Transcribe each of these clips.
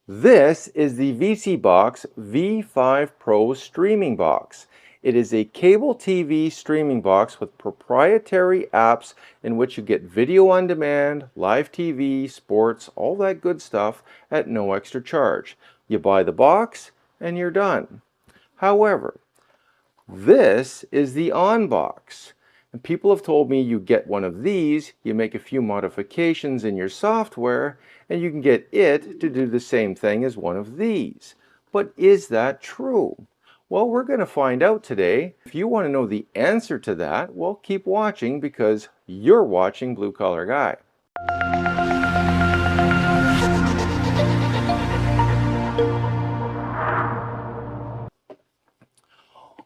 This is the vSeeBox V5 Pro streaming box. It is a cable TV streaming box with proprietary apps in which you get video on demand, live TV, sports, all that good stuff at no extra charge. You buy the box and you're done. However, this is the ONN box. And people have told me you get one of these, you make a few modifications in your software, and you can get it to do the same thing as one of these. But is that true? Well, we're going to find out today. If you want to know the answer to that, well, keep watching because you're watching Blue Collar Guy.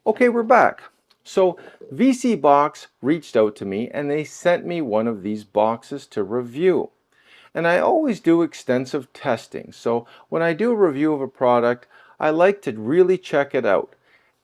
Okay, we're back. So vSeeBox reached out to me and they sent me one of these boxes to review. And I always do extensive testing. So when I do a review of a product, I like to really check it out.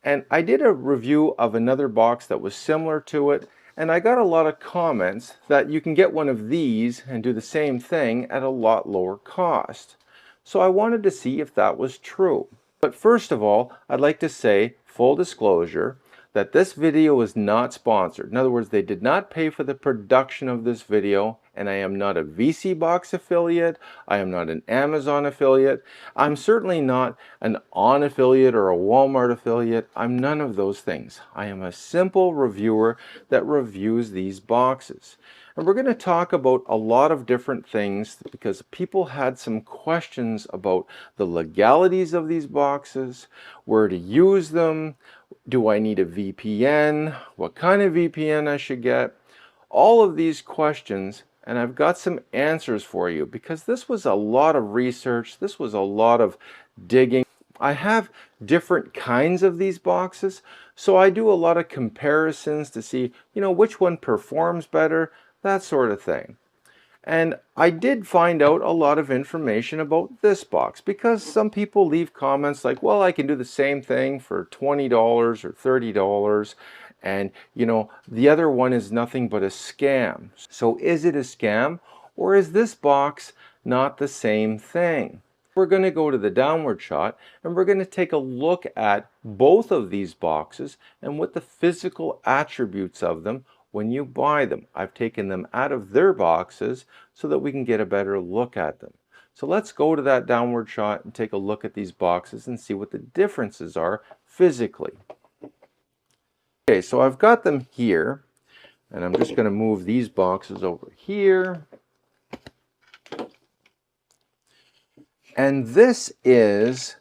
And I did a review of another box that was similar to it, and I got a lot of comments that you can get one of these and do the same thing at a lot lower cost. So I wanted to see if that was true. But first of all, I'd like to say, full disclosure, that this video is not sponsored. In other words, they did not pay for the production of this video, and I am not a vSeeBox affiliate. I am not an Amazon affiliate. I'm certainly not an ONN affiliate or a Walmart affiliate. I'm none of those things. I am a simple reviewer that reviews these boxes. And we're going to talk about a lot of different things because people had some questions about the legalities of these boxes, where to use them, do I need a VPN, what kind of VPN I should get, all of these questions, and I've got some answers for you because this was a lot of research, this was a lot of digging. I have different kinds of these boxes, so I do a lot of comparisons to see, which one performs better, that sort of thing. And I did find out a lot of information about this box because some people leave comments like, well, I can do the same thing for $20 or $30 and the other one is nothing but a scam. So is it a scam or is this box not the same thing? We're going to go to the downward shot and we're going to take a look at both of these boxes and what the physical attributes of them when you buy them. I've taken them out of their boxes so that we can get a better look at them. So let's go to that downward shot and take a look at these boxes and see what the differences are physically. Okay, so I've got them here, and I'm just going to move these boxes over here. And this is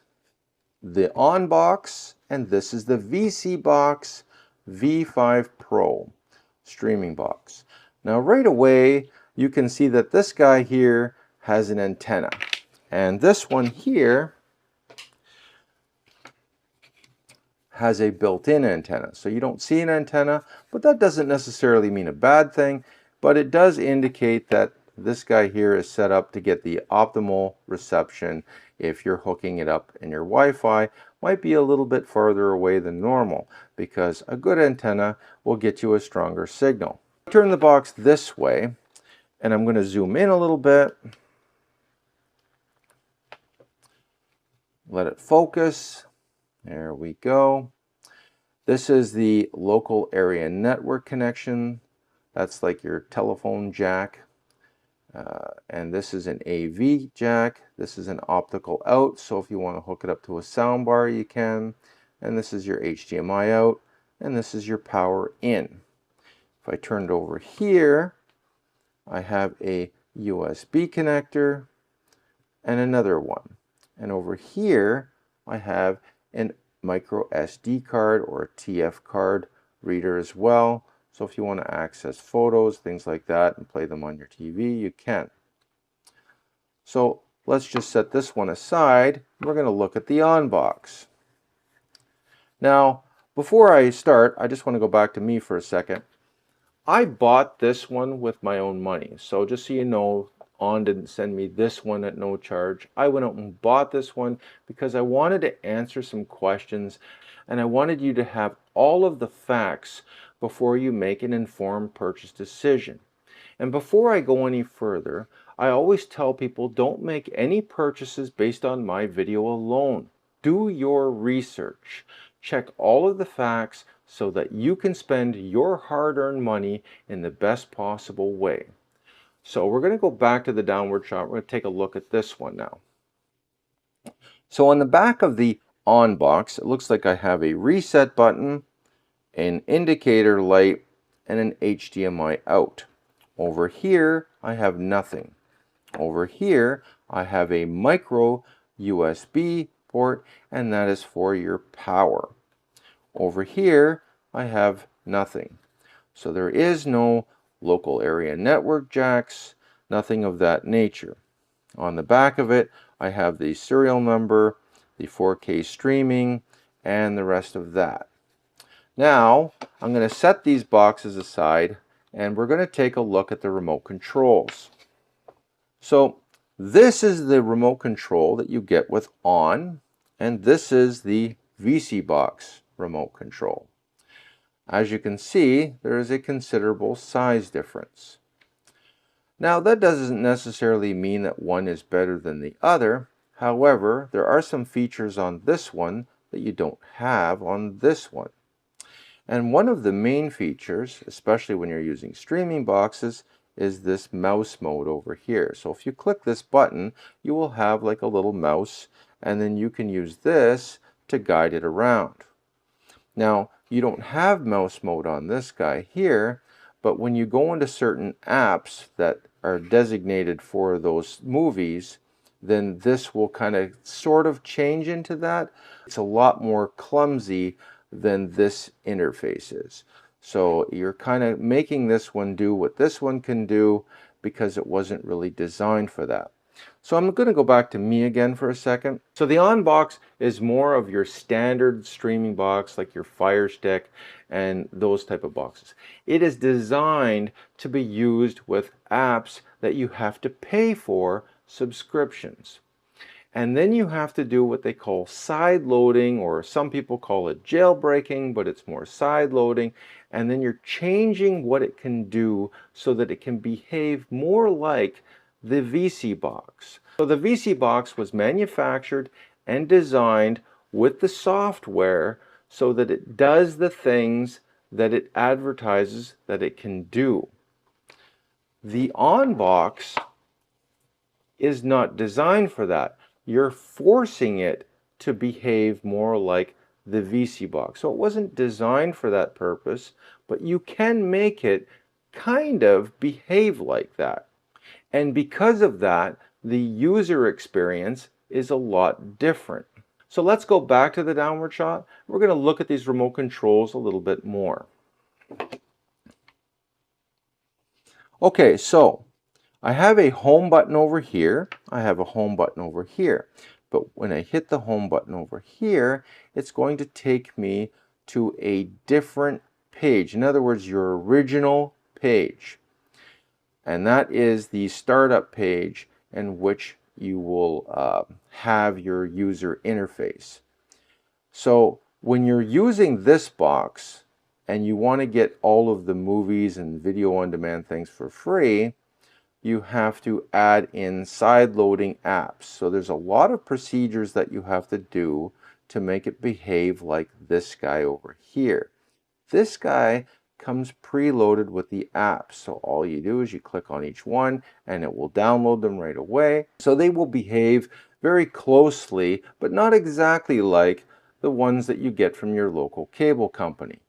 the ONN box, and this is the vSeeBox V5 Pro streaming box. Now right away you can see that this guy here has an antenna, and this one here has a built-in antenna. So you don't see an antenna, but that doesn't necessarily mean a bad thing, but it does indicate that this guy here is set up to get the optimal reception if you're hooking it up and your Wi-Fi might be a little bit farther away than normal, because a good antenna will get you a stronger signal. Turn the box this way and I'm going to zoom in a little bit. Let it focus. There we go. This is the local area network connection. That's like your telephone jack. And this is an AV jack. This is an optical out, so if you want to hook it up to a sound bar you can. And this is your HDMI out, and this is your power in. If I turn it over here, I have a USB connector and another one. And over here I have a micro SD card or a TF card reader as well. So if you want to access photos, things like that, and play them on your TV, you can. So let's just set this one aside. We're going to look at the ONN box. Now, before I start, I just want to go back to me for a second. I bought this one with my own money. So just so you know, ONN didn't send me this one at no charge. I went out and bought this one because I wanted to answer some questions and I wanted you to have all of the facts before you make an informed purchase decision. And before I go any further, I always tell people don't make any purchases based on my video alone. Do your research. Check all of the facts so that you can spend your hard-earned money in the best possible way. So we're going to go back to the downward shot. We're going to take a look at this one now. So on the back of the on box, it looks like I have a reset button, an indicator light, and an HDMI out. Over here, I have nothing. Over here, I have a micro USB port, and that is for your power. Over here, I have nothing. So there is no local area network jacks, nothing of that nature. On the back of it, I have the serial number, the 4K streaming, and the rest of that. Now, I'm going to set these boxes aside, and we're going to take a look at the remote controls. So this is the remote control that you get with ONN, and this is the vSeeBox remote control. As you can see, there is a considerable size difference. Now, that doesn't necessarily mean that one is better than the other. However, there are some features on this one that you don't have on this one. And one of the main features, especially when you're using streaming boxes, is this mouse mode over here. So if you click this button, you will have like a little mouse, and then you can use this to guide it around. Now, you don't have mouse mode on this guy here, but when you go into certain apps that are designated for those movies, then this will kind of sort of change into that. It's a lot more clumsy than this interface is. So you're kind of making this one do what this one can do because it wasn't really designed for that. So I'm going to go back to me again for a second. So the ON box is more of your standard streaming box, like your Fire Stick and those type of boxes. It is designed to be used with apps that you have to pay for subscriptions. And then you have to do what they call side loading, or some people call it jailbreaking, but it's more side loading. And then you're changing what it can do so that it can behave more like the vSeeBox. So the vSeeBox was manufactured and designed with the software so that it does the things that it advertises that it can do. The ON box is not designed for that. You're forcing it to behave more like the vSeeBox. So it wasn't designed for that purpose, but you can make it kind of behave like that. And because of that, the user experience is a lot different. So let's go back to the downward shot. We're going to look at these remote controls a little bit more. Okay, so I have a home button over here. I have a home button over here. But when I hit the home button over here, it's going to take me to a different page. In other words, your original page. And that is the startup page in which you will have your user interface. So when you're using this box and you want to get all of the movies and video on demand things for free, you have to add in side loading apps. So there's a lot of procedures that you have to do to make it behave like this guy over here. This guy comes preloaded with the apps. So all you do is you click on each one and it will download them right away. So they will behave very closely, but not exactly like the ones that you get from your local cable company.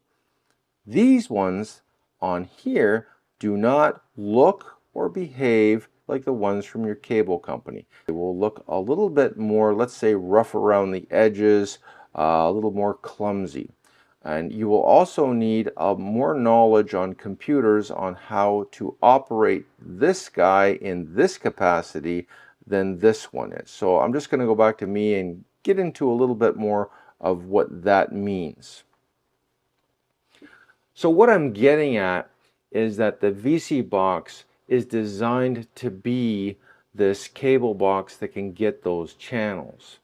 These ones on here do not look or behave like the ones from your cable company. They will look a little bit more, let's say, rough around the edges, a little more clumsy. And you will also need more knowledge on computers on how to operate this guy in this capacity than this one is. So I'm just going to go back to me and get into a little bit more of what that means. So what I'm getting at is that the vSeeBox is designed to be this cable box that can get those channels.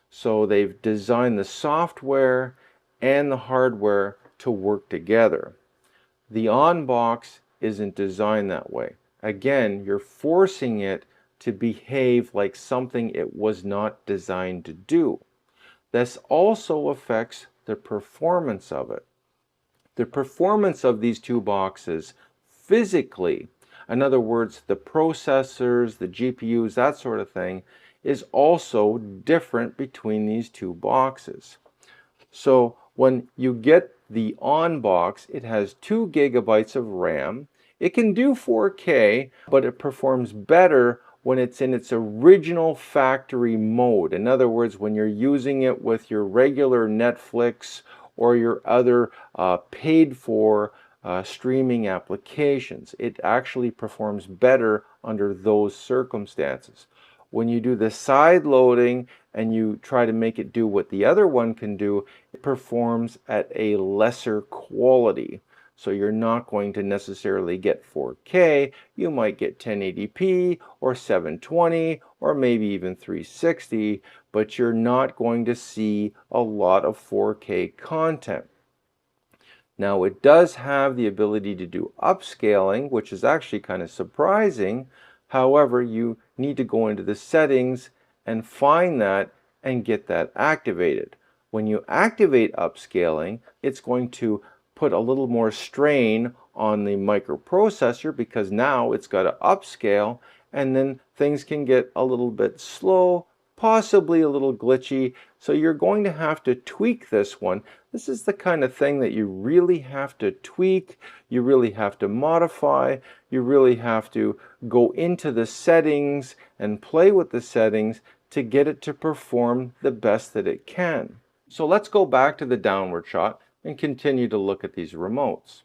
So they've designed the software and the hardware to work together. The ON box isn't designed that way. Again, you're forcing it to behave like something it was not designed to do. This also affects the performance of it. The performance of these two boxes physically, in other words, the processors, the GPUs, that sort of thing, is also different between these two boxes. So when you get the ONN box, it has 2 gigabytes of RAM. It can do 4K, but it performs better when it's in its original factory mode. In other words, when you're using it with your regular Netflix or your other paid for streaming applications. It actually performs better under those circumstances. When you do the side loading and you try to make it do what the other one can do, it performs at a lesser quality. So you're not going to necessarily get 4K, you might get 1080p or 720 or maybe even 360, but you're not going to see a lot of 4K content. Now it does have the ability to do upscaling, which is actually kind of surprising. However, you need to go into the settings and find that and get that activated. When you activate upscaling, it's going to put a little more strain on the microprocessor because now it's got to upscale, and then things can get a little bit slow, possibly a little glitchy. So you're going to have to tweak this one. This is the kind of thing that you really have to tweak, you really have to modify, you really have to go into the settings and play with the settings to get it to perform the best that it can. So let's go back to the downward shot and continue to look at these remotes.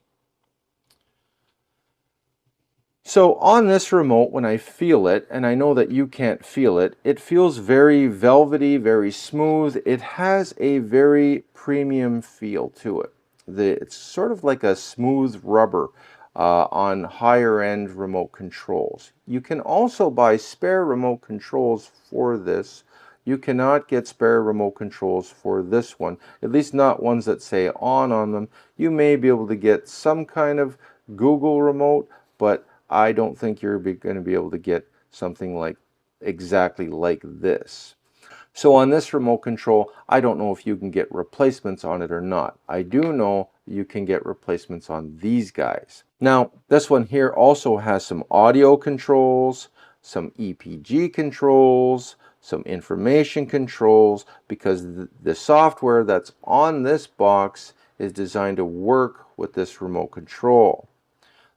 So on this remote, when I feel it, and I know that you can't feel it, it feels very velvety, very smooth. It has a very premium feel to it. It's sort of like a smooth rubber on higher end remote controls. You can also buy spare remote controls for this. You cannot get spare remote controls for this one, at least not ones that say on them. You may be able to get some kind of Google remote, but I don't think you're going to be able to get something like exactly like this. So on this remote control, I don't know if you can get replacements on it or not. I do know you can get replacements on these guys. Now, this one here also has some audio controls, some EPG controls, some information controls, because the software that's on this box is designed to work with this remote control.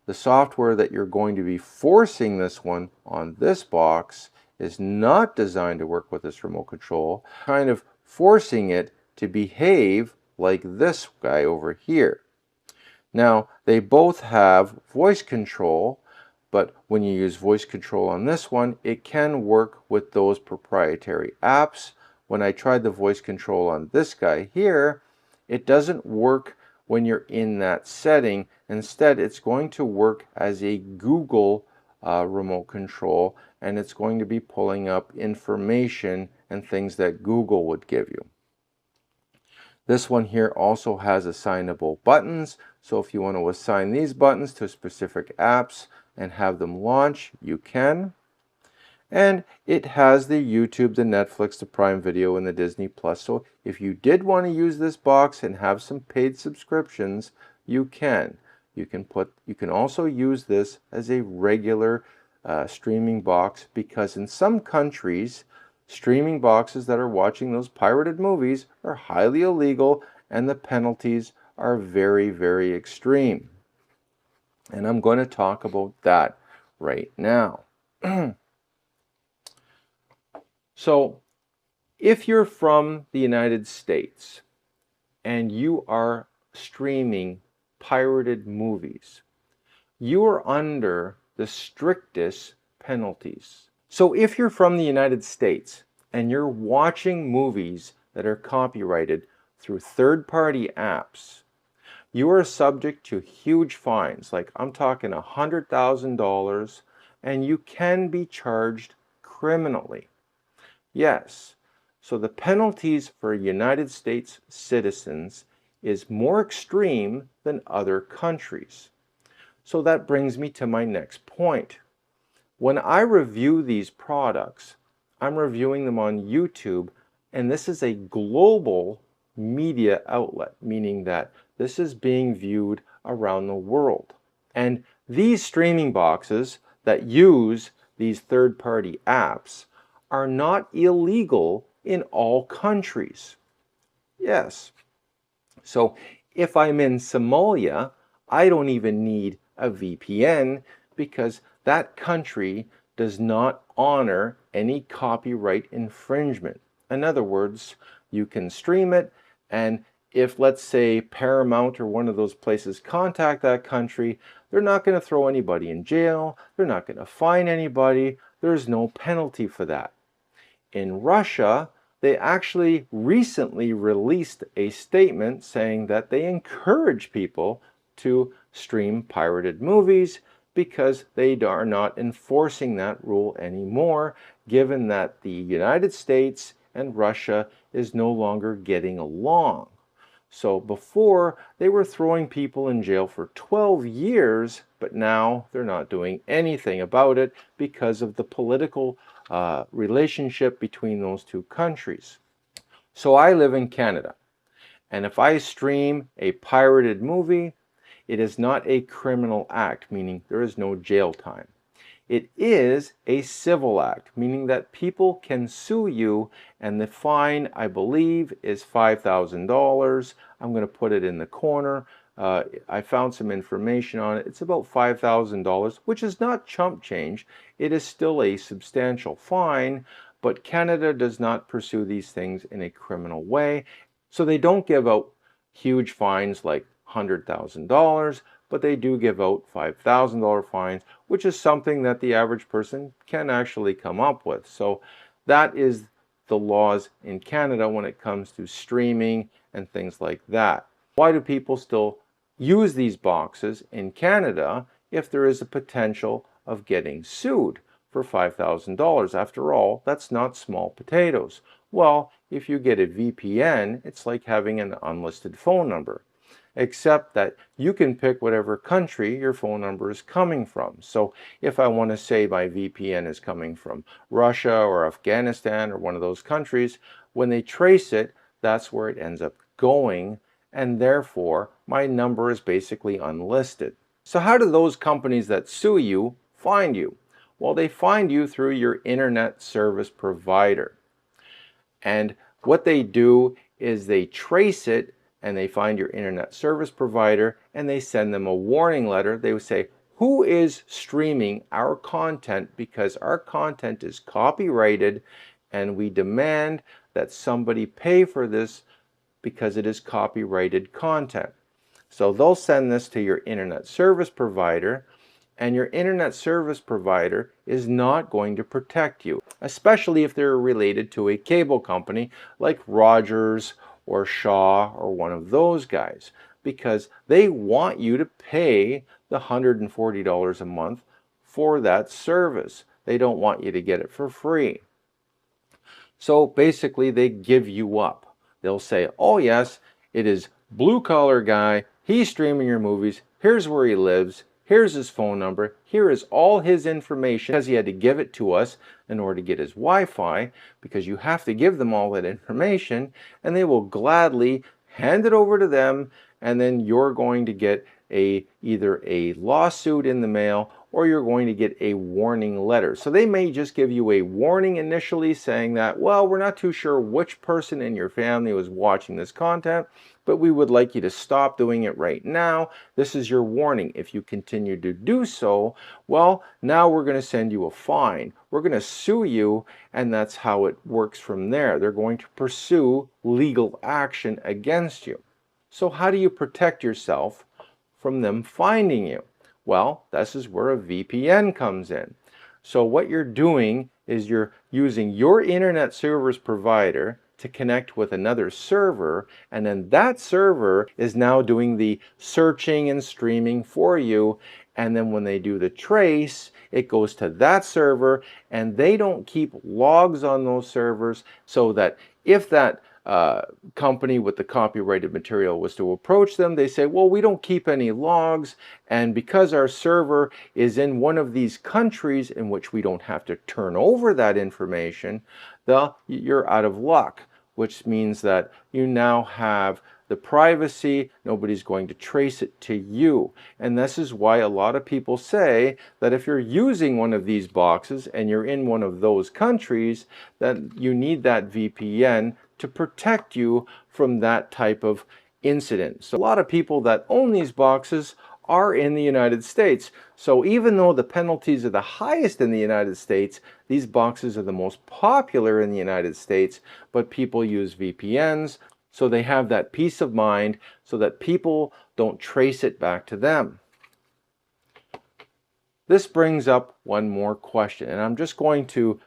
The software that you're going to be forcing this one on this box is not designed to work with this remote control, kind of forcing it to behave like this guy over here. Now, they both have voice control, but when you use voice control on this one, it can work with those proprietary apps. When I tried the voice control on this guy here, it doesn't work when you're in that setting. Instead, it's going to work as a Google remote control, and it's going to be pulling up information and things that Google would give you. This one here also has assignable buttons, so if you want to assign these buttons to specific apps and have them launch, you can. And it has the YouTube, the Netflix, the Prime Video, and the Disney Plus. So if you did want to use this box and have some paid subscriptions, you can. You can also use this as a regular streaming box, because in some countries, streaming boxes that are watching those pirated movies are highly illegal and the penalties are very, very extreme. And I'm going to talk about that right now. So, if you're from the United States and you are streaming pirated movies, you are under the strictest penalties. So if you're from the United States and you're watching movies that are copyrighted through third-party apps, you are subject to huge fines, like I'm talking $100,000, and you can be charged criminally. Yes, so the penalties for United States citizens is more extreme than other countries. So that brings me to my next point. When I review these products, I'm reviewing them on YouTube, and this is a global media outlet, meaning that this is being viewed around the world. And these streaming boxes that use these third-party apps are not illegal in all countries. Yes. So if I'm in Somalia, I don't even need a VPN because that country does not honor any copyright infringement. In other words, you can stream it, and if, let's say, Paramount or one of those places contact that country, they're not going to throw anybody in jail, they're not going to fine anybody, there's no penalty for that. In Russia, they actually recently released a statement saying that they encourage people to stream pirated movies because they are not enforcing that rule anymore, given that the United States and Russia is no longer getting along. So before, they were throwing people in jail for 12 years, but now they're not doing anything about it because of the political relationship between those two countries. So I live in Canada, and if I stream a pirated movie, it is not a criminal act, meaning there is no jail time. It is a civil act, meaning that people can sue you, and the fine, I believe, is $5,000. I'm going to put it in the corner. I found some information on it. It's about $5,000, which is not chump change. It is still a substantial fine, but Canada does not pursue these things in a criminal way. So they don't give out huge fines like $100,000, but they do give out $5,000 fines, which is something that the average person can actually come up with. So that is the laws in Canada when it comes to streaming and things like that. Why do people still use these boxes in Canada if there is a potential of getting sued for $5,000? After all, that's not small potatoes. Well, if you get a VPN, it's like having an unlisted phone number, except that you can pick whatever country your phone number is coming from. So if I want to say my VPN is coming from Russia or Afghanistan or one of those countries, when they trace it, that's where it ends up going, and therefore my number is basically unlisted. So how do those companies that sue you find you? Well, they find you through your internet service provider. And what they do is they trace it, and they find your internet service provider, and they send them a warning letter. They would say, who is streaming our content, because our content is copyrighted and we demand that somebody pay for this because it is copyrighted content. So they'll send this to your internet service provider, and your internet service provider is not going to protect you, especially if they're related to a cable company like Rogers or Shaw or one of those guys, because they want you to pay the $140 a month for that service. They don't want you to get it for free. So basically they give you up. They'll say, oh yes, it is blue collar guy, he's streaming your movies, here's where he lives, here's his phone number, here is all his information, because he had to give it to us in order to get his Wi-Fi, because you have to give them all that information, and they will gladly hand it over to them, and then you're going to get either a lawsuit in the mail, or you're going to get a warning letter. So they may just give you a warning initially saying that, well, we're not too sure which person in your family was watching this content, but we would like you to stop doing it right now. This is your warning. If you continue to do so, well, now we're going to send you a fine. We're going to sue you, and that's how it works from there. They're going to pursue legal action against you. So how do you protect yourself from them finding you? Well, this is where a VPN comes in. So what you're doing is you're using your internet service provider to connect with another server, and then that server is now doing the searching and streaming for you, and then when they do the trace, it goes to that server, and they don't keep logs on those servers, so that if that company with the copyrighted material was to approach them, they say, well, we don't keep any logs, and because our server is in one of these countries in which we don't have to turn over that information, you're out of luck, which means that you now have the privacy, nobody's going to trace it to you. And this is why a lot of people say that if you're using one of these boxes and you're in one of those countries, that you need that VPN to protect you from that type of incident. So a lot of people that own these boxes are in the United States. So even though the penalties are the highest in the United States, these boxes are the most popular in the United States, but people use VPNs, so they have that peace of mind so that people don't trace it back to them. This brings up one more question, and I'm just going to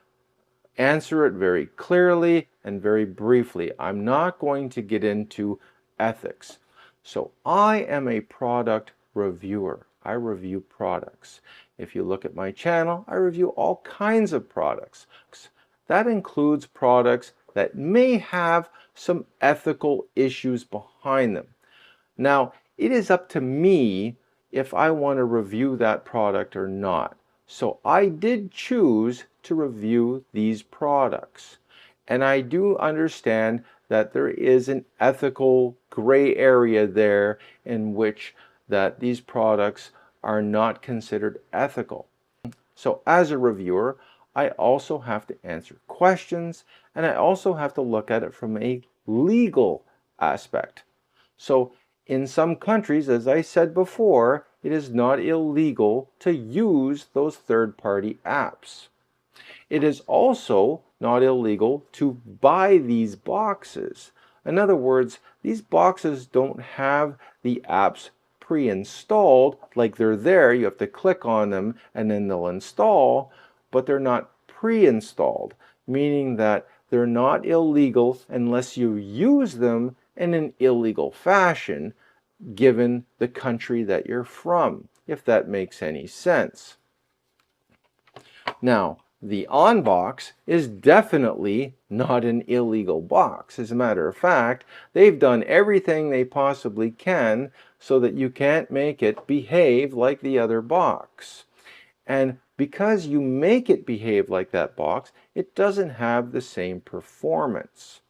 answer it very clearly and very briefly. I'm not going to get into ethics. So I am a product reviewer. I review products. If you look at my channel, I review all kinds of products. That includes products that may have some ethical issues behind them. Now, it is up to me if I want to review that product or not. So I did choose to review these products. And I do understand that there is an ethical gray area there in which that these products are not considered ethical. So as a reviewer, I also have to answer questions, and I also have to look at it from a legal aspect. So in some countries, as I said before, it is not illegal to use those third-party apps. It is also not illegal to buy these boxes. In other words, these boxes don't have the apps pre-installed, like they're there, you have to click on them and then they'll install, but they're not pre-installed, meaning that they're not illegal unless you use them in an illegal fashion, given the country that you're from, if that makes any sense. Now, the ONN box is definitely not an illegal box. As a matter of fact, they've done everything they possibly can so that you can't make it behave like the other box. And because you make it behave like that box, it doesn't have the same performance.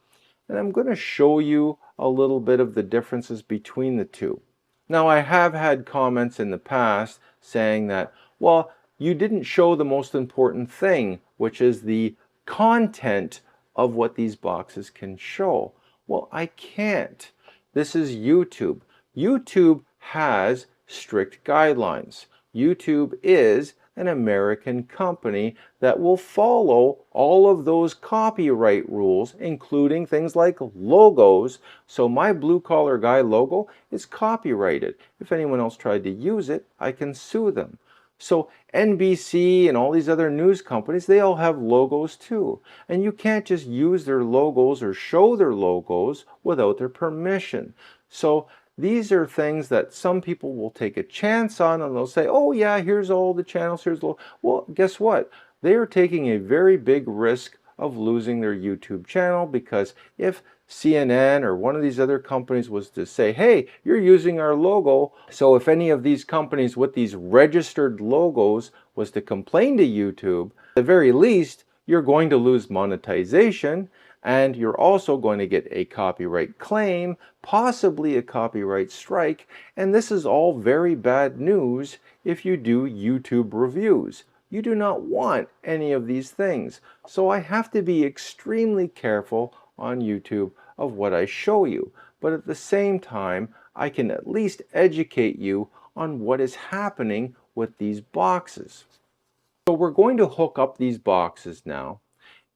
And I'm going to show you a little bit of the differences between the two. Now, I have had comments in the past saying that, well, you didn't show the most important thing, which is the content of what these boxes can show. Well, I can't. This is YouTube. YouTube has strict guidelines. YouTube is an American company that will follow all of those copyright rules, including things like logos. So my blue collar guy logo is copyrighted. If anyone else tried to use it, I can sue them. So NBC and all these other news companies, they all have logos too. And you can't just use their logos or show their logos without their permission. So these are things that some people will take a chance on, and they'll say, oh yeah, here's all the channels, here's the... Well, guess what? They are taking a very big risk of losing their YouTube channel, because if CNN or one of these other companies was to say, hey, you're using our logo, so if any of these companies with these registered logos was to complain to YouTube, at the very least, you're going to lose monetization, and you're also going to get a copyright claim, possibly a copyright strike, and this is all very bad news if you do YouTube reviews. You do not want any of these things. So I have to be extremely careful on YouTube of what I show you. But at the same time, I can at least educate you on what is happening with these boxes. So we're going to hook up these boxes now,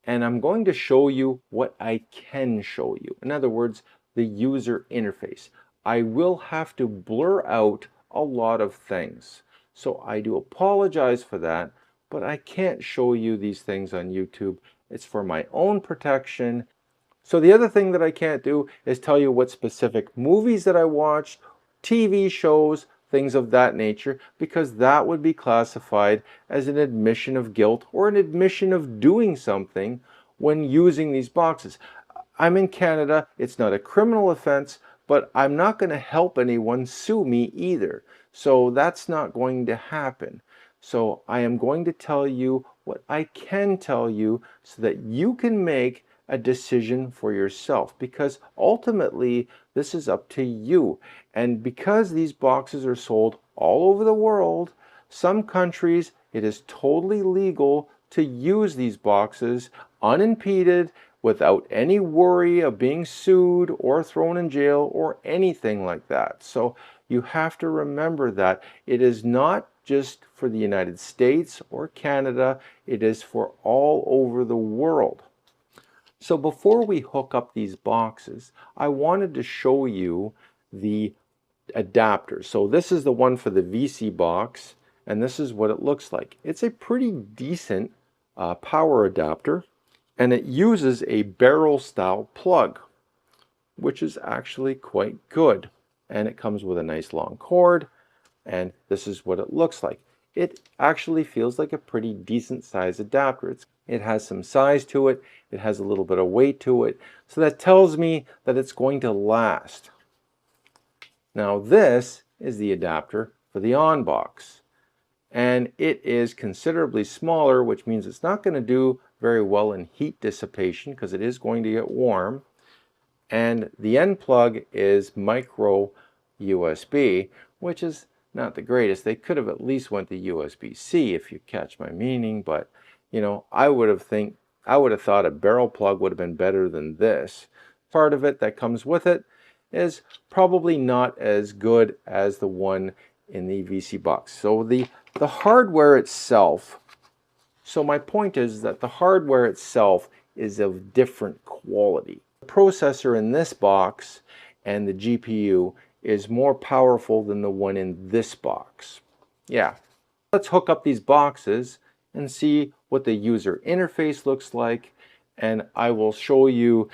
and I'm going to show you what I can show you. In other words, the user interface. I will have to blur out a lot of things. So I do apologize for that, but I can't show you these things on YouTube. It's for my own protection. So the other thing that I can't do is tell you what specific movies that I watched, TV shows, things of that nature, because that would be classified as an admission of guilt or an admission of doing something when using these boxes. I'm in Canada, it's not a criminal offense, but I'm not going to help anyone sue me either. So that's not going to happen. So I am going to tell you what I can tell you so that you can make a decision for yourself, because ultimately this is up to you. And because these boxes are sold all over the world, some countries it is totally legal to use these boxes unimpeded, without any worry of being sued or thrown in jail or anything like that. So you have to remember that it is not just for the United States or Canada, it is for all over the world. So before we hook up these boxes, I wanted to show you the adapter. So this is the one for the vSeeBox, and this is what it looks like. It's a pretty decent power adapter, and it uses a barrel style plug, which is actually quite good. And it comes with a nice long cord, and this is what it looks like. It actually feels like a pretty decent size adapter. It has some size to it, it has a little bit of weight to it, so that tells me that it's going to last. Now this is the adapter for the ONN box, and it is considerably smaller, which means it's not going to do very well in heat dissipation because it is going to get warm. And the end plug is micro USB, which is not the greatest. They could have at least went to USB-C, if you catch my meaning, but you know, I would have thought a barrel plug would have been better than this. Part of it that comes with it is probably not as good as the one in the vSeeBox. So the hardware itself, so my point is that the hardware itself is of different quality. The processor in this box and the GPU is more powerful than the one in this box. Yeah. Let's hook up these boxes and see what the user interface looks like, and I will show you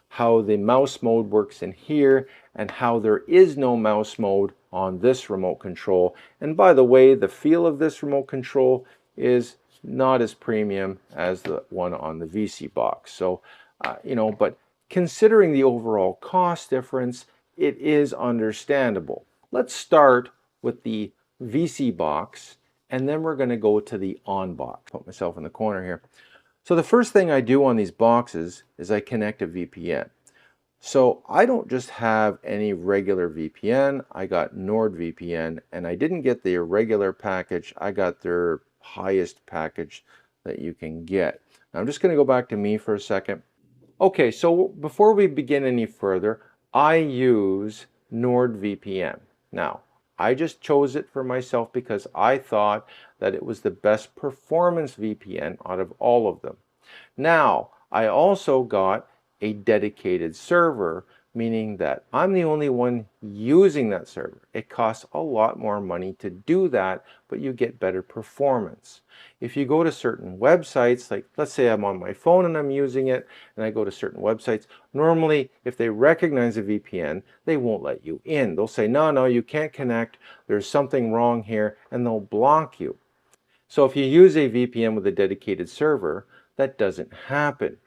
how the mouse mode works in here and how there is no mouse mode on this remote control. And by the way, the feel of this remote control is not as premium as the one on the vSeeBox. So, you know, but considering the overall cost difference, it is understandable. Let's start with the vSeeBox, and then we're going to go to the ONN box. Put myself in the corner here. So the first thing I do on these boxes is I connect a VPN. So I don't just have any regular VPN, I got NordVPN, and I didn't get the irregular package, I got their highest package that you can get. Now I'm just going to go back to me for a second. Okay, so before we begin any further, I use NordVPN. Now, I just chose it for myself because I thought that it was the best performance VPN out of all of them. Now, I also got a dedicated server, meaning that I'm the only one using that server. It costs a lot more money to do that, but you get better performance. If you go to certain websites, like let's say I'm on my phone and I'm using it, and I go to certain websites, normally if they recognize a VPN, they won't let you in. They'll say, no, you can't connect, there's something wrong here, and they'll block you. So if you use a VPN with a dedicated server, that doesn't happen.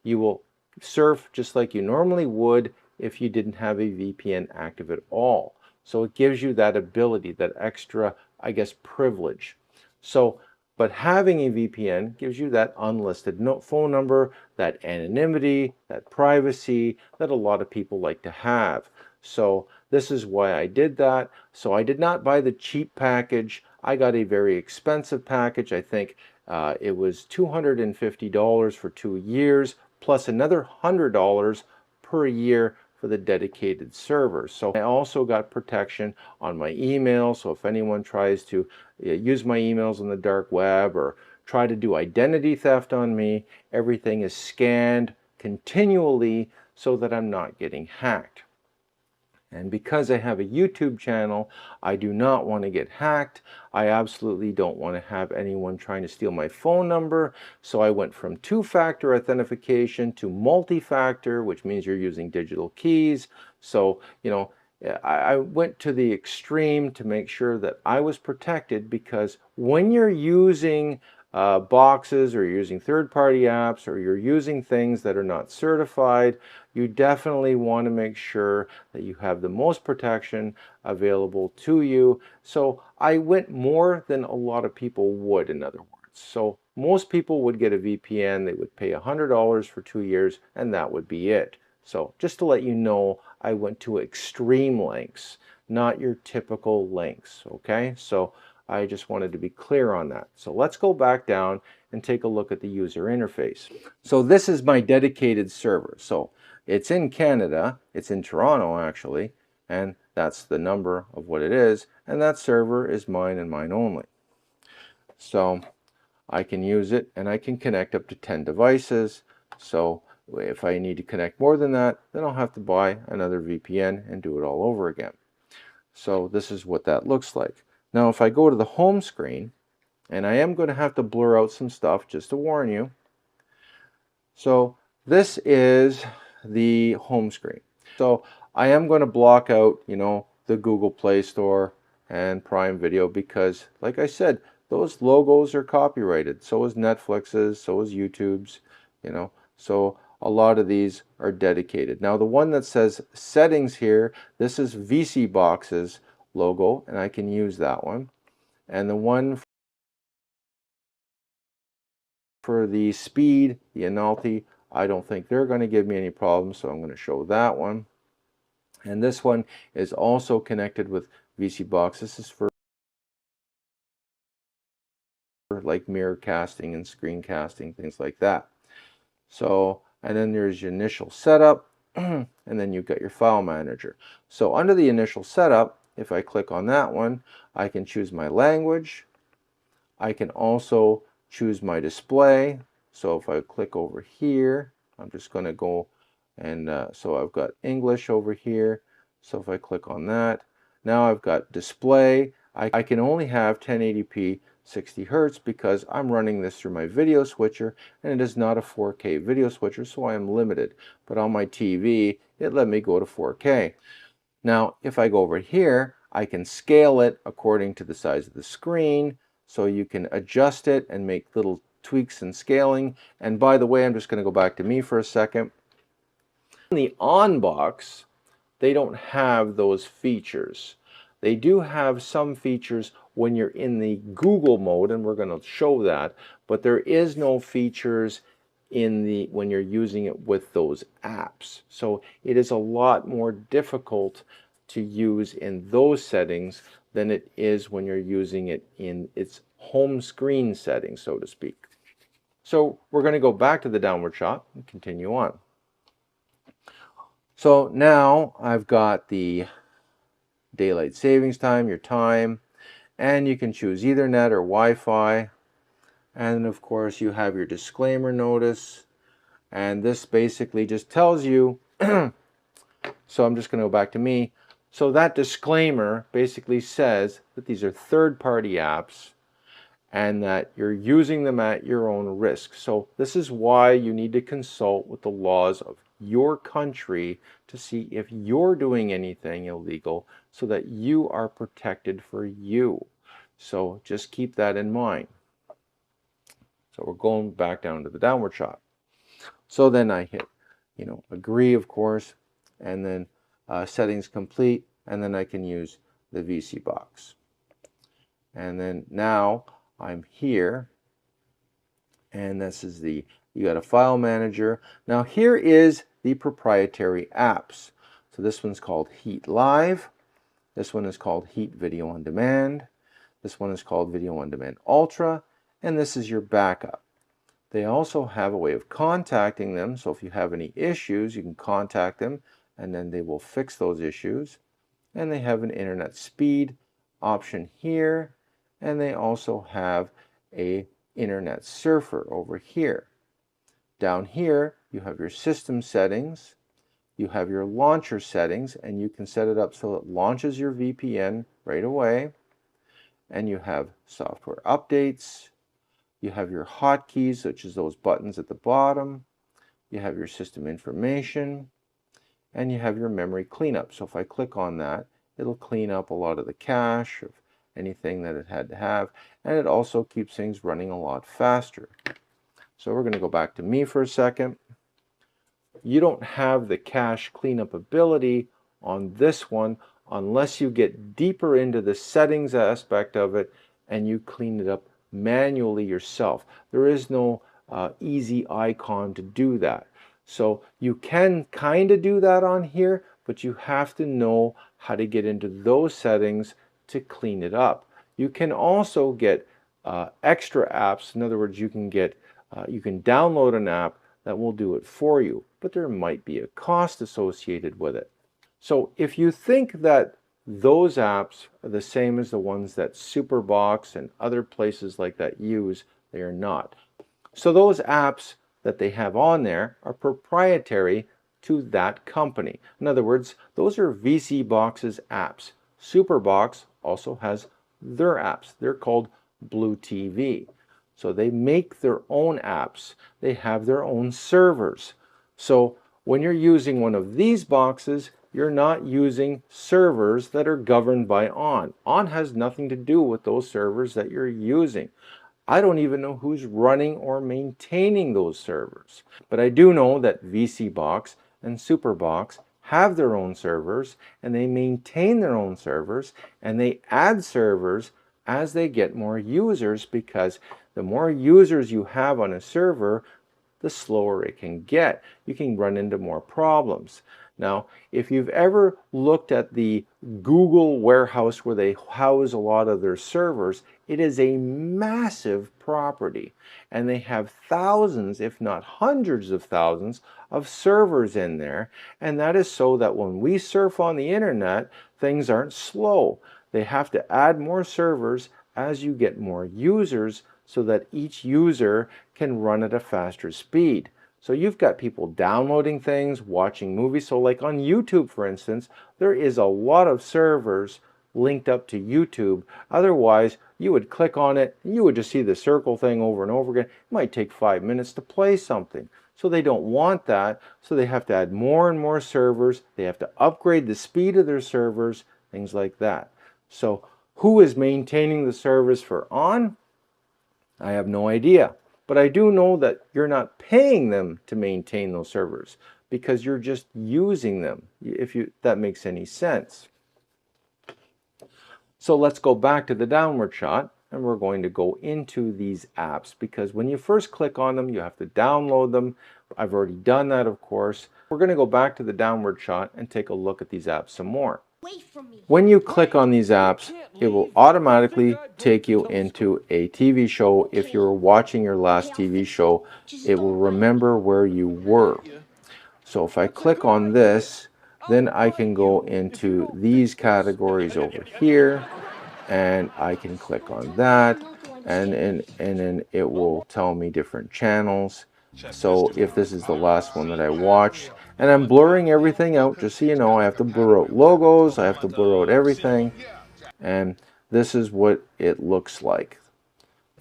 You will surf just like you normally would if you didn't have a VPN active at all. So it gives you that ability, that extra, I guess, privilege. So, but having a VPN gives you that unlisted phone number, that anonymity, that privacy that a lot of people like to have. So this is why I did that. So I did not buy the cheap package. I got a very expensive package. I think it was $250 for 2 years, plus another $100 per year for the dedicated server. So I also got protection on my email. So if anyone tries to use my emails on the dark web or try to do identity theft on me, everything is scanned continually so that I'm not getting hacked. And because I have a YouTube channel, I do not want to get hacked. I absolutely don't want to have anyone trying to steal my phone number. So I went from two-factor authentication to multi-factor, which means you're using digital keys. So, you know, I went to the extreme to make sure that I was protected, because when you're using boxes, or you're using third-party apps, or you're using things that are not certified, you definitely want to make sure that you have the most protection available to you. So I went more than a lot of people would, in other words. So most people would get a VPN, they would pay $100 for 2 years, and that would be it. So just to let you know, I went to extreme lengths, not your typical lengths, okay? So I just wanted to be clear on that. So let's go back down and take a look at the user interface. So this is my dedicated server. So it's in Canada, it's in Toronto actually, and that's the number of what it is, and that server is mine and mine only. So I can use it, and I can connect up to 10 devices. So if I need to connect more than that, then I'll have to buy another VPN and do it all over again. So this is what that looks like. Now if I go to the home screen, and I am going to have to blur out some stuff just to warn you. So this is the home screen. So I am going to block out, the Google Play Store and Prime Video because, like I said, those logos are copyrighted. So is Netflix's, so is YouTube's, So a lot of these are dedicated. Now the one that says settings here, this is vSeeBox's logo, and I can use that one. And the one for the speed, the Analti, I don't think they're going to give me any problems, so I'm going to show that one. And this one is also connected with vSeeBox. This is for like mirror casting and screen casting, things like that. So, and then there's your initial setup, and then you've got your file manager. So under the initial setup, if I click on that one, I can choose my language. I can also choose my display. So if I click over here, I'm just going to go and so I've got English over here. So if I click on that, now I've got display. I can only have 1080p 60 Hertz because I'm running this through my video switcher, and it is not a 4K video switcher, so I am limited. But on my TV, it let me go to 4K. Now, if I go over here, I can scale it according to the size of the screen, so you can adjust it and make little tweaks and scaling. And by the way, I'm just going to go back to me for a second. In the ONN box, they don't have those features. They do have some features when you're in the Google mode, and we're going to show that, but there is no features when you're using it with those apps. So it is a lot more difficult to use in those settings than it is when you're using it in its home screen settings, so to speak. So we're going to go back to the downward shot and continue on. So now I've got the daylight savings time, your time, and you can choose Ethernet or Wi-Fi. And of course you have your disclaimer notice, and this basically just tells you so I'm just going to go back to me. So that disclaimer basically says that these are third-party apps and that you're using them at your own risk. So this is why you need to consult with the laws of your country to see if you're doing anything illegal so that you are protected for you. So just keep that in mind. So we're going back down to the downward shot. So then I hit, agree, of course, and then settings complete, and then I can use the vSeeBox. And then now I'm here, and this is you got a file manager. Now here is the proprietary apps. So this one's called Heat Live. This one is called Heat Video On Demand. This one is called Video On Demand Ultra, and this is your backup. They also have a way of contacting them, so if you have any issues, you can contact them, and then they will fix those issues. And they have an internet speed option here, and they also have a internet surfer over here. Down here, you have your system settings, you have your launcher settings, and you can set it up so it launches your VPN right away. And you have software updates. You have your hotkeys, which is those buttons at the bottom. You have your system information, and you have your memory cleanup. So if I click on that, it'll clean up a lot of the cache of anything that it had to have, and it also keeps things running a lot faster. So we're going to go back to me for a second. You don't have the cache cleanup ability on this one unless you get deeper into the settings aspect of it and you clean it up manually yourself. There is no easy icon to do that. So you can kind of do that on here, but you have to know how to get into those settings to clean it up. You can also get extra apps. In other words, you can download an app that will do it for you, but there might be a cost associated with it. So if you think that those apps are the same as the ones that SuperBox and other places like that use, they are not. So those apps that they have on there are proprietary to that company. In other words, those are vSeeBox's apps. SuperBox also has their apps. They're called Blue TV. So they make their own apps. They have their own servers. So when you're using one of these boxes, you're not using servers that are governed by ONN. ONN has nothing to do with those servers that you're using. I don't even know who's running or maintaining those servers. But I do know that vSeeBox and SuperBox have their own servers, and they maintain their own servers, and they add servers as they get more users, because the more users you have on a server, the slower it can get. You can run into more problems. Now, if you've ever looked at the Google warehouse where they house a lot of their servers, it is a massive property. And they have thousands, if not hundreds of thousands, of servers in there. And that is so that when we surf on the internet, things aren't slow. They have to add more servers as you get more users, so that each user can run at a faster speed. So you've got people downloading things, watching movies. So like on YouTube, for instance, there is a lot of servers linked up to YouTube. Otherwise, you would click on it and you would just see the circle thing over and over again. It might take 5 minutes to play something. So they don't want that. So they have to add more and more servers. They have to upgrade the speed of their servers, things like that. So who is maintaining the servers for ONN? I have no idea, but I do know that you're not paying them to maintain those servers because you're just using them, if that makes any sense. So let's go back to the downward shot, and we're going to go into these apps, because when you first click on them, you have to download them. I've already done that, of course. We're going to go back to the downward shot and take a look at these apps some more. When you click on these apps, it will automatically take you into a TV show. If you were watching your last TV show, it will remember where you were. So if I click on this, then I can go into these categories over here, and I can click on that, and then it will tell me different channels. So if this is the last one that I watched, and I'm blurring everything out, just so you know, I have to blur out logos, I have to blur out everything, and this is what it looks like.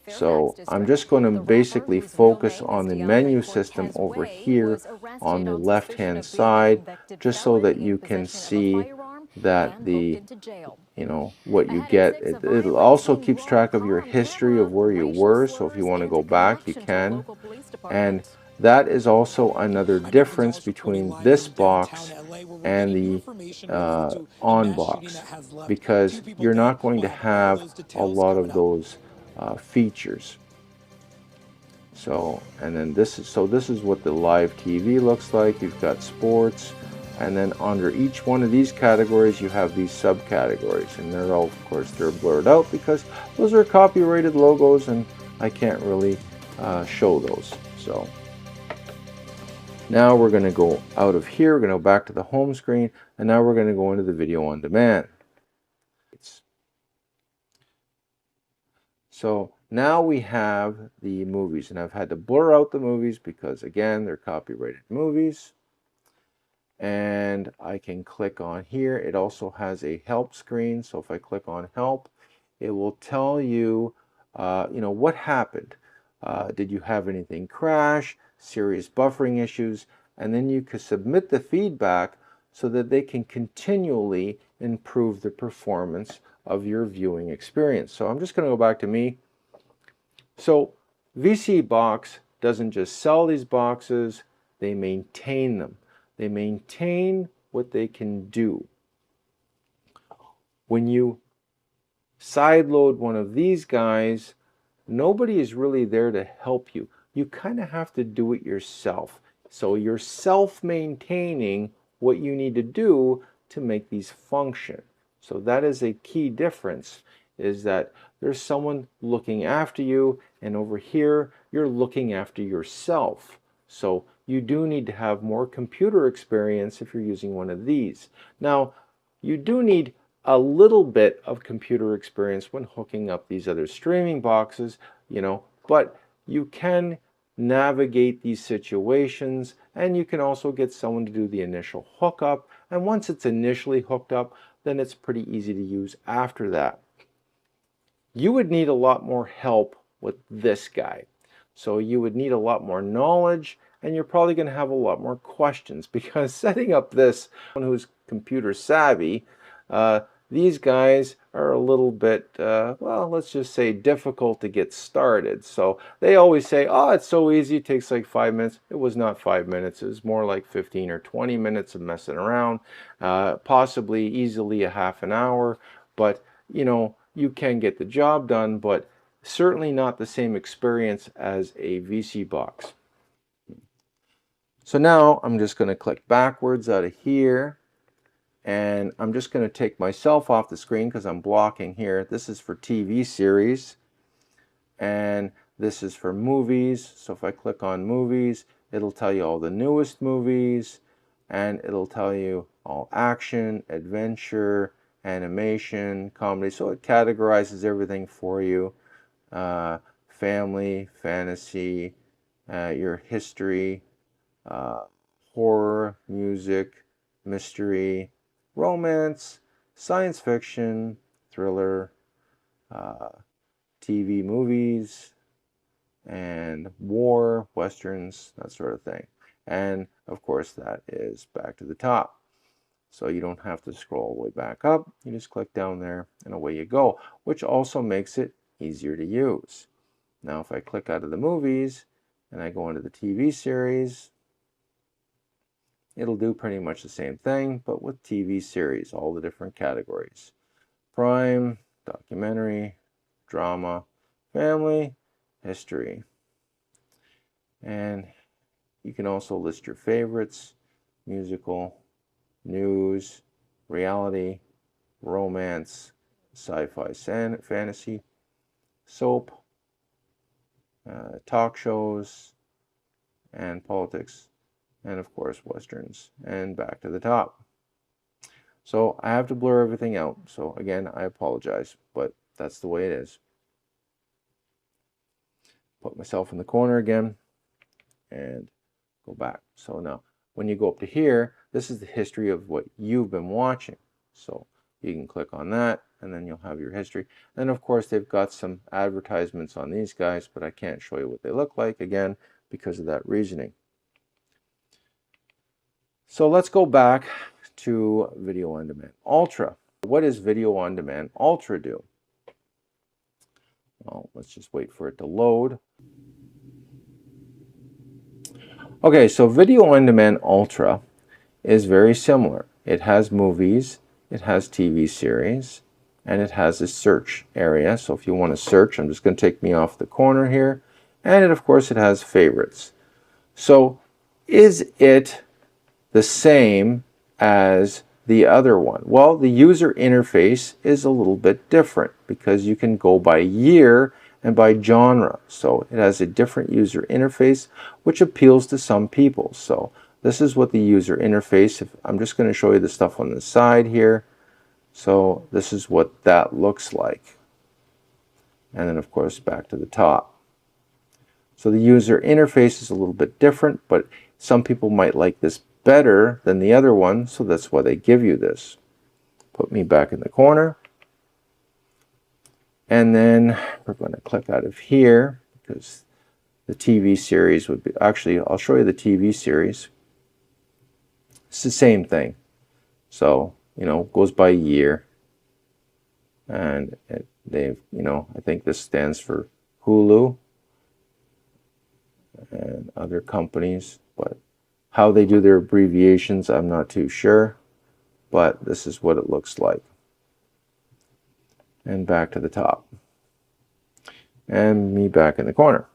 So I'm just going to basically focus on the menu system over here on the left hand side, just so that you can see that what you get. It also keeps track of your history of where you were, so if you want to go back, you can. And that is also another difference between this box and the ONN box, because you're not going to have a lot of those features. So, and then this is what the live TV looks like. You've got sports, and then under each one of these categories you have these subcategories, and they're all, of course, they're blurred out because those are copyrighted logos and I can't really show those. So now we're going to go out of here, we're going to go back to the home screen, and now we're going to go into the video on demand. So now we have the movies, and I've had to blur out the movies because, again, they're copyrighted movies. And I can click on here. It also has a help screen, so if I click on help, it will tell you, what happened. Did you have anything crash, serious buffering issues? And then you can submit the feedback so that they can continually improve the performance of your viewing experience. So I'm just going to go back to me. So vSeeBox doesn't just sell these boxes, they maintain them. They maintain what they can do. When you sideload one of these guys, nobody is really there to help you. You kind of have to do it yourself. So you're self-maintaining what you need to do to make these function. So that is a key difference, is that there's someone looking after you, and over here you're looking after yourself. So you do need to have more computer experience if you're using one of these. Now, you do need a little bit of computer experience when hooking up these other streaming boxes, but you can navigate these situations, and you can also get someone to do the initial hookup, and once it's initially hooked up, then it's pretty easy to use after that. You would need a lot more help with this guy. So you would need a lot more knowledge, and you're probably going to have a lot more questions, because setting up this, someone who's computer savvy, these guys are a little bit, well, let's just say difficult to get started. So they always say, oh, it's so easy, it takes like 5 minutes. It was not 5 minutes, it was more like 15 or 20 minutes of messing around, possibly easily a half an hour, but you can get the job done, but certainly not the same experience as a vSeeBox. So now I'm just going to click backwards out of here, and I'm just going to take myself off the screen because I'm blocking here. This is for TV series, and this is for movies. So if I click on movies, it'll tell you all the newest movies, and it'll tell you all action, adventure, animation, comedy. So it categorizes everything for you. Family, fantasy, your history, horror, music, mystery, romance, science fiction, thriller, TV movies, and war, westerns, that sort of thing. And of course that is back to the top. So you don't have to scroll all the way back up. You just click down there and away you go, which also makes it easier to use. Now if I click out of the movies and I go into the TV series, it'll do pretty much the same thing, but with TV series, all the different categories. Crime, documentary, drama, family, history. And you can also list your favorites: musical, news, reality, romance, sci-fi, fantasy, soap, talk shows, and politics, and of course westerns, and back to the top. So I have to blur everything out. So again, I apologize, but that's the way it is. Put myself in the corner again and go back. So now when you go up to here, this is the history of what you've been watching. So you can click on that, and then you'll have your history. And of course they've got some advertisements on these guys, but I can't show you what they look like, again, because of that reasoning. So let's go back to Video On Demand Ultra. What does Video On Demand Ultra do? Well, let's just wait for it to load. Okay, so Video On Demand Ultra is very similar. It has movies, it has TV series, and it has a search area. So if you want to search, I'm just going to take me off the corner here. And of course it has favorites. So is it the same as the other one? Well, the user interface is a little bit different because you can go by year and by genre. So it has a different user interface, which appeals to some people. So this is what the user interface, I'm just going to show you the stuff on the side here. So this is what that looks like. And then of course back to the top. So the user interface is a little bit different, but some people might like this better than the other one, so that's why they give you this. Put me back in the corner. And then we're going to click out of here because the TV series would be, actually I'll show you the TV series. It's the same thing. So, goes by year. And they've, I think this stands for Hulu and other companies, but how they do their abbreviations, I'm not too sure, but this is what it looks like. And back to the top. And me back in the corner.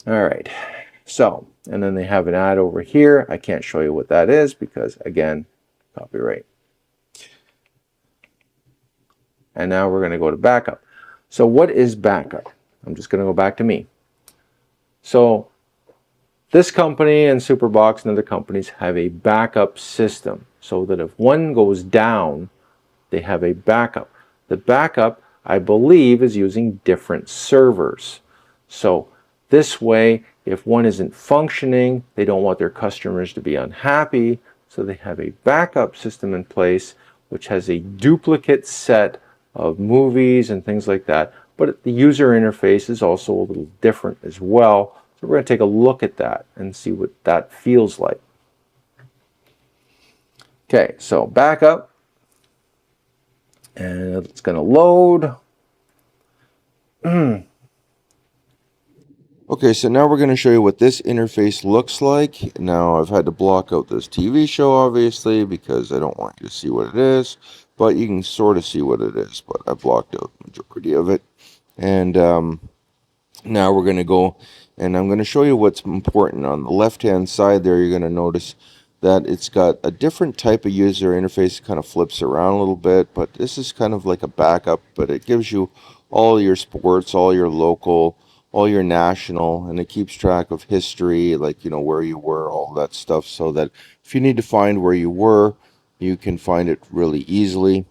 All right, so, and then they have an ad over here. I can't show you what that is because, again, copyright. And now we're going to go to backup. So what is backup? I'm just going to go back to me. So this company and SuperBox and other companies have a backup system so that if one goes down, they have a backup. The backup, I believe, is using different servers. So this way, if one isn't functioning, they don't want their customers to be unhappy, so they have a backup system in place which has a duplicate set of movies and things like that, but the user interface is also a little different as well. So we're going to take a look at that and see what that feels like. Okay, so backup, and it's going to load. Okay, so now we're going to show you what this interface looks like. Now I've had to block out this TV show obviously because I don't want you to see what it is, but you can sort of see what it is, but I blocked out the majority of it. And now we're going to go and I'm going to show you what's important. On the left hand side there, you're going to notice that it's got a different type of user interface. It kind of flips around a little bit, but this is kind of like a backup, but it gives you all your sports, all your local, all your national, and it keeps track of history, like, where you were, all that stuff, so that if you need to find where you were, you can find it really easily.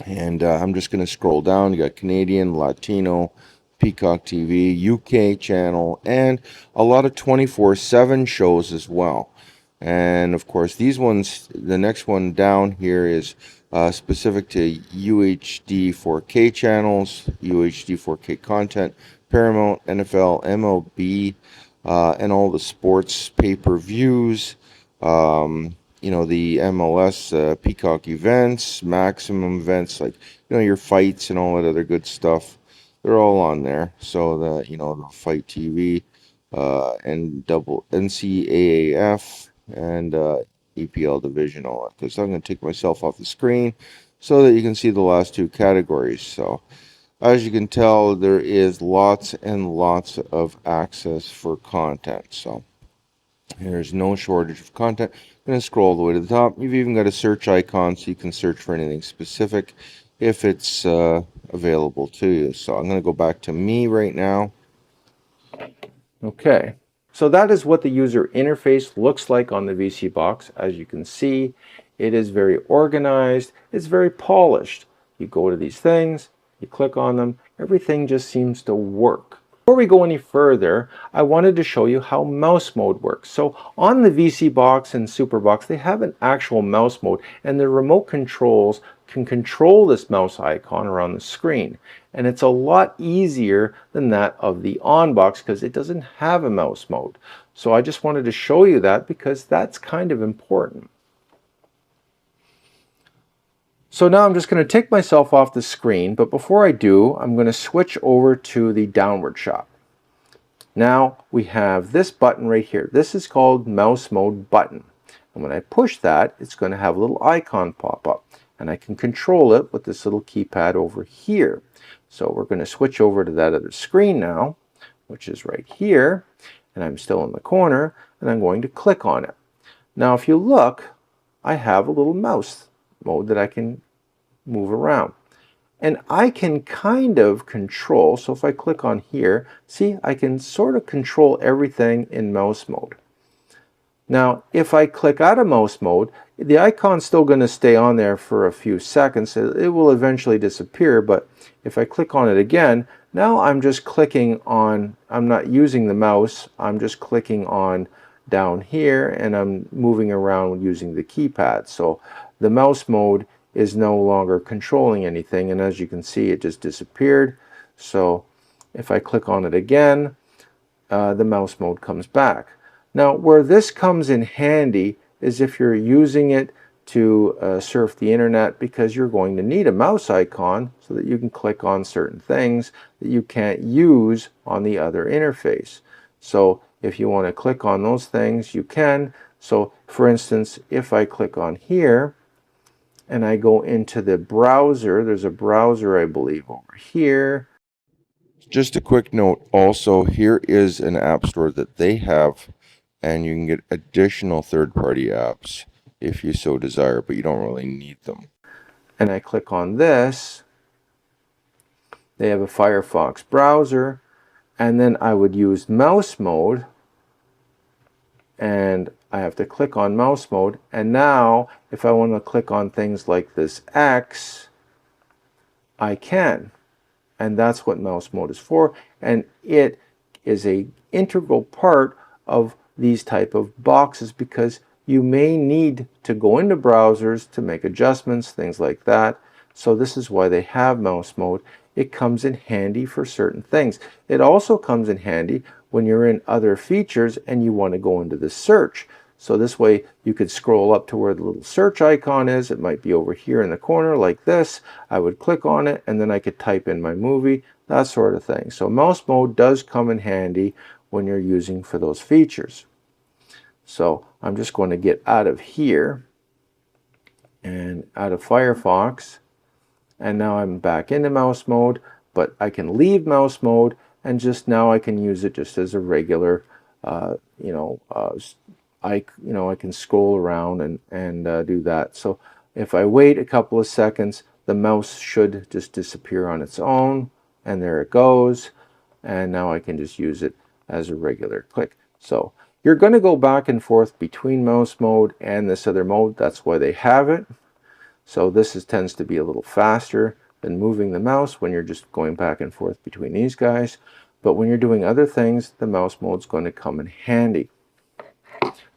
And I'm just going to scroll down. You got Canadian, Latino, Peacock TV, UK channel, and a lot of 24/7 shows as well. And of course, these ones, the next one down here is specific to UHD 4K channels, UHD 4K content, Paramount, NFL, MLB, and all the sports pay-per-views. The MLS, Peacock events, Maximum events, like, your fights and all that other good stuff. They're all on there. So the Fight TV, and double NCAAF, and EPL division, all that. Because I'm going to take myself off the screen so that you can see the last two categories. So as you can tell, there is lots and lots of access for content. So there's no shortage of content. I'm going to scroll all the way to the top. You've even got a search icon so you can search for anything specific if it's available to you. So I'm going to go back to me right now. Okay, so that is what the user interface looks like on the vSeeBox. As you can see, it is very organized. It's very polished. You go to these things, you click on them, everything just seems to work. Before we go any further, I wanted to show you how mouse mode works. So on the vSeeBox and SuperBox, they have an actual mouse mode, and the remote controls can control this mouse icon around the screen. And it's a lot easier than that of the ONN because it doesn't have a mouse mode. So I just wanted to show you that because that's kind of important. So now I'm just going to take myself off the screen, but before I do, I'm going to switch over to the downward shot. Now we have this button right here. This is called mouse mode button. And when I push that, it's going to have a little icon pop up. And I can control it with this little keypad over here. So we're going to switch over to that other screen now, which is right here. And I'm still in the corner, and I'm going to click on it. Now if you look, I have a little mouse mode that I can move around. And I can kind of control, so if I click on here, see, I can sort of control everything in mouse mode. Now, if I click out of mouse mode, the icon's still going to stay on there for a few seconds. It will eventually disappear, but if I click on it again, now I'm just clicking on, I'm not using the mouse, I'm just clicking on down here, and I'm moving around using the keypad. So the mouse mode is no longer controlling anything, and as you can see, it just disappeared. So if I click on it again, the mouse mode comes back. Now where this comes in handy is if you're using it to surf the internet, because you're going to need a mouse icon so that you can click on certain things that you can't use on the other interface. So if you want to click on those things, you can. So for instance, if I click on here and I go into the browser, there's a browser I believe over here. Just a quick note also, here is an app store that they have, and you can get additional third-party apps if you so desire, but you don't really need them. And I click on this, they have a Firefox browser, and then I would use mouse mode, and I have to click on mouse mode, and now if I want to click on things like this X, I can. And that's what mouse mode is for, and it is a integral part of these type of boxes, because you may need to go into browsers to make adjustments, things like that. So this is why they have mouse mode. It comes in handy for certain things. It also comes in handy when you're in other features and you want to go into the search. So this way you could scroll up to where the little search icon is. It might be over here in the corner like this. I would click on it and then I could type in my movie, that sort of thing. So mouse mode does come in handy when you're using for those features. So I'm just going to get out of here and out of Firefox, and now I'm back into mouse mode, but I can leave mouse mode and just now I can use it just as a regular I can scroll around and do that. So if I wait a couple of seconds, the mouse should just disappear on its own, and there it goes. And now I can just use it as a regular click. So you're going to go back and forth between mouse mode and this other mode. That's why they have it. So this tends to be a little faster than moving the mouse when you're just going back and forth between these guys. But when you're doing other things, the mouse mode is going to come in handy.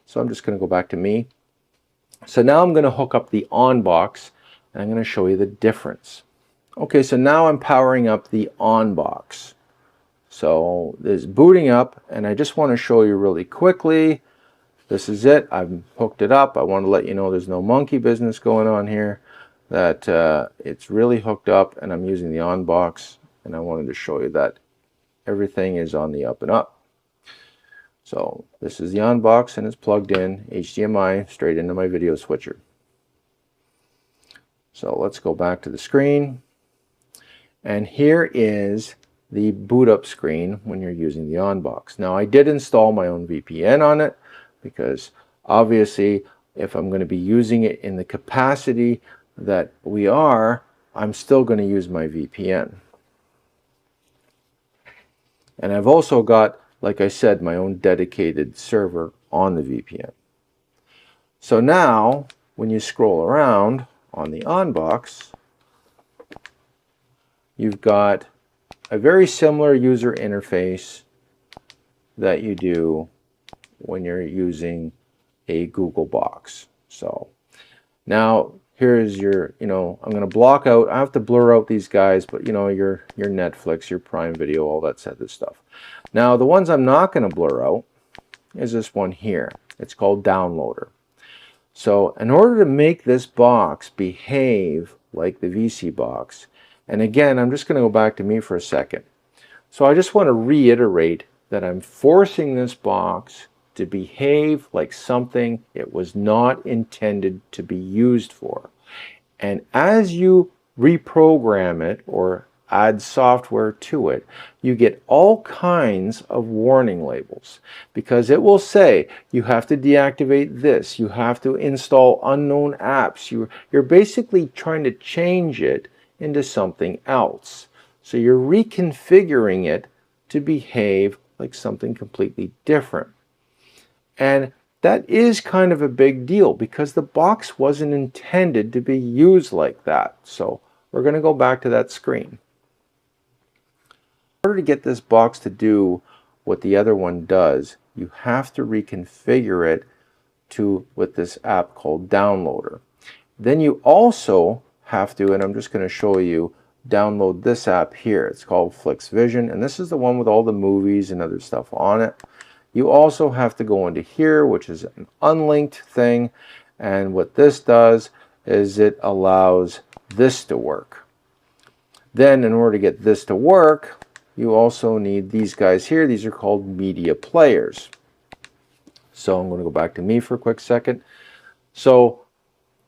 So I'm just going to go back to me. So now I'm going to hook up the on box and I'm going to show you the difference. Okay, so now I'm powering up the on box. So this is booting up, and I just want to show you really quickly. This is it. I've hooked it up. I want to let you know there's no monkey business going on here, that it's really hooked up, and I'm using the on box, and I wanted to show you that everything is on the up and up. So this is the on box, and it's plugged in HDMI straight into my video switcher. So let's go back to the screen, and here is the boot up screen when you're using the on box. Now I did install my own VPN on it, because obviously if I'm going to be using it in the capacity that we are, I'm still going to use my VPN. And I've also got, like I said, my own dedicated server on the VPN. So now when you scroll around on the on box, you've got a very similar user interface that you do when you're using a Google box. So now here's your, I'm going to block out, I have to blur out these guys, but your Netflix, your Prime Video, all that set of stuff. Now the ones I'm not going to blur out is this one here. It's called Downloader. So in order to make this box behave like the vSeeBox, and again, I'm just going to go back to me for a second. So I just want to reiterate that I'm forcing this box to behave like something it was not intended to be used for. And as you reprogram it or add software to it, you get all kinds of warning labels, because it will say you have to deactivate this, you have to install unknown apps. You're basically trying to change it into something else. So you're reconfiguring it to behave like something completely different. And that is kind of a big deal, because the box wasn't intended to be used like that. So we're going to go back to that screen. In order to get this box to do what the other one does, you have to reconfigure it with this app called Downloader. Then you also have to, and I'm just going to show you, download this app here. It's called FlixVision, and this is the one with all the movies and other stuff on it. You also have to go into here, which is an unlinked thing, And what this does is it allows this to work. Then in order to get this to work, you also need these guys here. These are called media players. So I'm going to go back to me for a quick second. So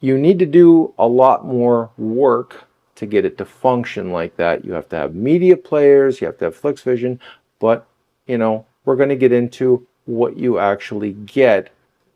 you need to do a lot more work to get it to function like that. You have to have media players, you have to have FlixVision, but you know, we're going to get into what you actually get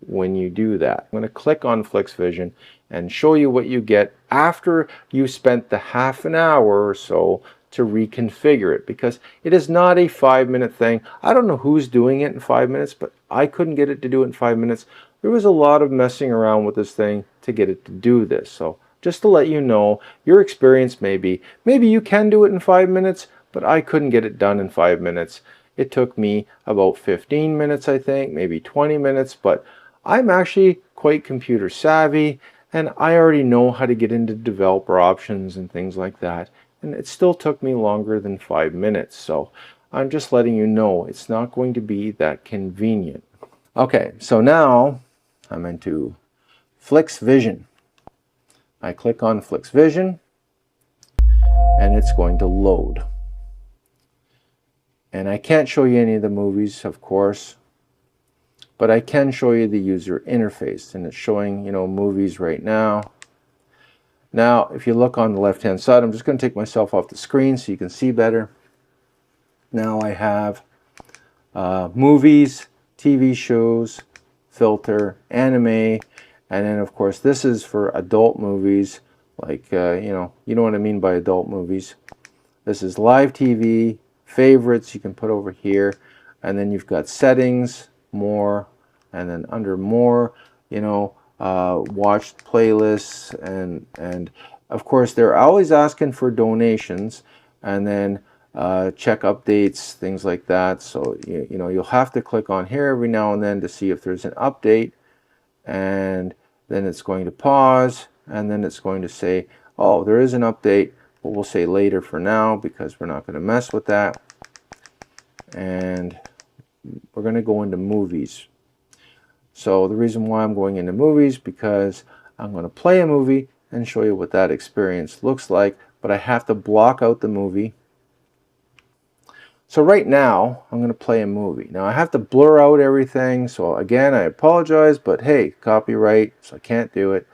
when you do that. I'm going to click on FlixVision and show you what you get after you spent the half an hour or so to reconfigure it, because it is not a 5-minute thing. I don't know who's doing it in 5 minutes, but I couldn't get it to do it in 5 minutes. There was a lot of messing around with this thing to get it to do this. So just to let you know, your experience may be, maybe you can do it in 5 minutes, but I couldn't get it done in 5 minutes. It took me about 15 minutes, I think, maybe 20 minutes, but I'm actually quite computer savvy, and I already know how to get into developer options and things like that. And it still took me longer than 5 minutes. So I'm just letting you know it's not going to be that convenient. Okay, so now I'm into FlixVision. I click on FlixVision and it's going to load. And I can't show you any of the movies, of course, but I can show you the user interface, and it's showing, you know, movies right now. Now, if you look on the left-hand side, I'm just going to take myself off the screen so you can see better. Now I have movies, TV shows, filter, anime, and then of course this is for adult movies, like you know what I mean by adult movies. This is live TV, favorites you can put over here, and then you've got settings, more, and then under more, you know, watched playlists, and of course they're always asking for donations, and then check updates, things like that. So you know, you'll have to click on here every now and then to see if there's an update, and then it's going to pause, and then it's going to say, oh, there is an update, but we'll say later for now because we're not going to mess with that. And we're going to go into movies. So the reason why I'm going into movies, because I'm going to play a movie and show you what that experience looks like, but I have to block out the movie. So right now I'm going to play a movie. Now I have to blur out everything, so again I apologize, but hey, copyright, so I can't do it.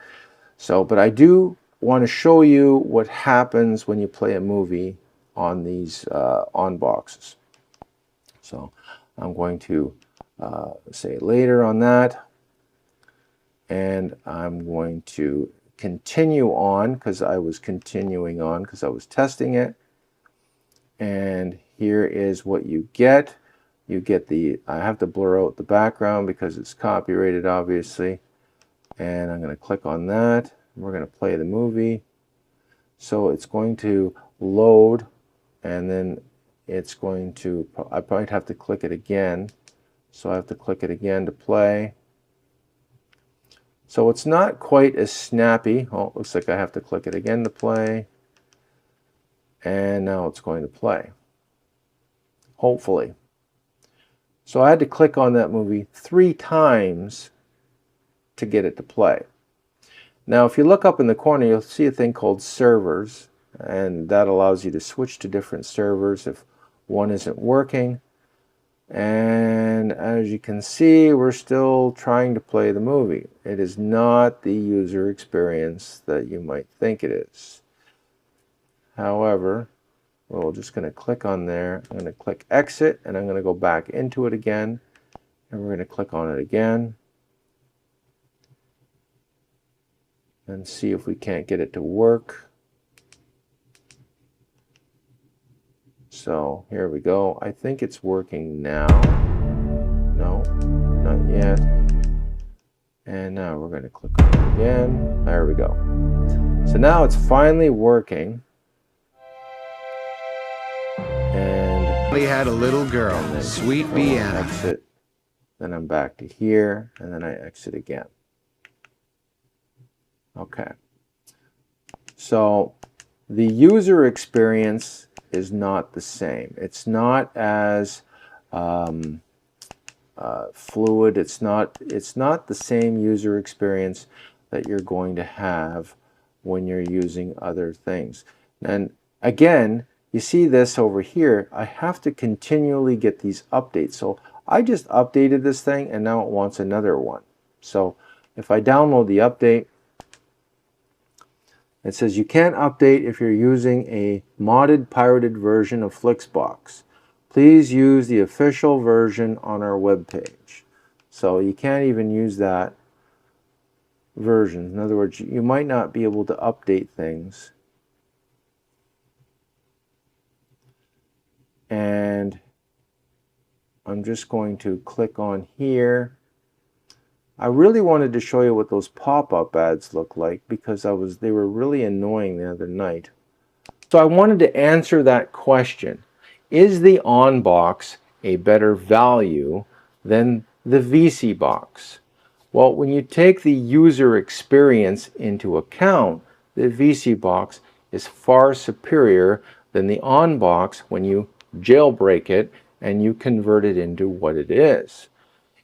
So, but I do want to show you what happens when you play a movie on these on boxes. So I'm going to say later on that, and I'm going to continue on because I was continuing on because I was testing it. And here is what you get. You get the, I have to blur out the background because it's copyrighted, obviously, and I'm going to click on that. We're going to play the movie. So it's going to load, and then it's going to, I probably have to click it again. So I have to click it again to play. So it's not quite as snappy. Oh, it looks like I have to click it again to play. And now it's going to play. Hopefully. So I had to click on that movie 3 times to get it to play. Now if you look up in the corner, you'll see a thing called servers, and that allows you to switch to different servers if one isn't working. And as you can see, we're still trying to play the movie. It is not the user experience that you might think it is. However, we're just going to click on there. I'm going to click exit, and I'm going to go back into it again, and we're going to click on it again and see if we can't get it to work. So here we go. I think it's working now. No, not yet. And now we're going to click on it again. There we go. So now it's finally working. And We had a little girl, sweet Vienna. Exit. Then I'm back to here, and then I exit again. Okay. So the user experience is not the same. It's not as fluid. It's not the same user experience that you're going to have when you're using other things. And again, you see this over here, I have to continually get these updates. So I just updated this thing and now it wants another one. So if I download the update, it says you can't update if you're using a modded pirated version of Flixbox. Please use the official version on our webpage. So you can't even use that version. In other words, you might not be able to update things. And I'm just going to click on here. I really wanted to show you what those pop-up ads look like because they were really annoying the other night. So I wanted to answer that question. Is the ONN box a better value than the vSeeBox? Well, when you take the user experience into account, the vSeeBox is far superior than the ONN box when you jailbreak it and you convert it into what it is.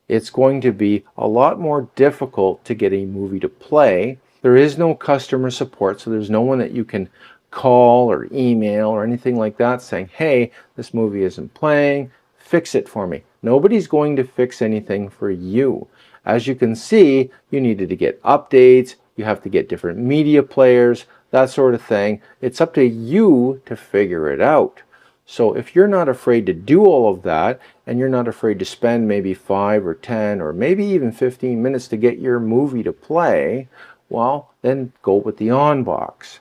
It's going to be a lot more difficult to get a movie to play. There is no customer support, so there's no one that you can call or email or anything like that saying, hey, this movie isn't playing, fix it for me. Nobody's going to fix anything for you. As you can see, you needed to get updates, you have to get different media players, that sort of thing. It's up to you to figure it out. So if you're not afraid to do all of that, and you're not afraid to spend maybe 5 or 10 or maybe even 15 minutes to get your movie to play, well, then go with the ONN box.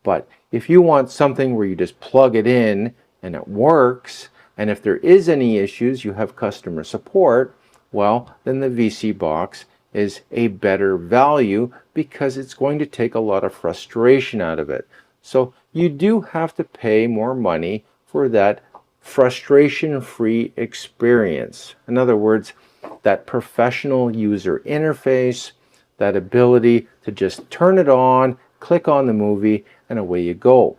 But if you want something where you just plug it in and it works, and if there is any issues, you have customer support, well, then the vSeeBox is a better value because it's going to take a lot of frustration out of it. So you do have to pay more money for that frustration-free experience. In other words, that professional user interface, that ability to just turn it on, click on the movie, and away you go.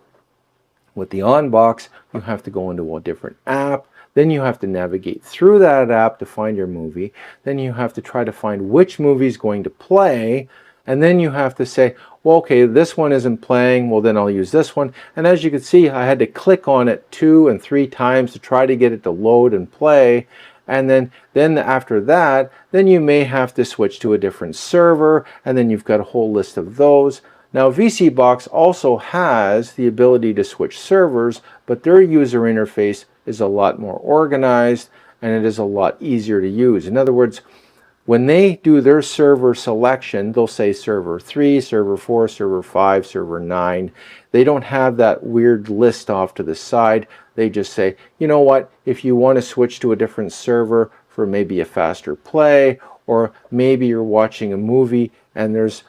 With the ONN box, you have to go into a different app, then you have to navigate through that app to find your movie, then you have to try to find which movie is going to play, and then you have to say, well, okay, this one isn't playing, well then I'll use this one. And as you can see, I had to click on it 2 and 3 times to try to get it to load and play. And then after that, then you may have to switch to a different server, and then you've got a whole list of those. Now vSeeBox also has the ability to switch servers, but their user interface is a lot more organized and it is a lot easier to use. In other words, when they do their server selection, they'll say server 3, server 4, server 5, server 9. They don't have that weird list off to the side. They just say, you know what, if you want to switch to a different server for maybe a faster play, or maybe you're watching a movie and there's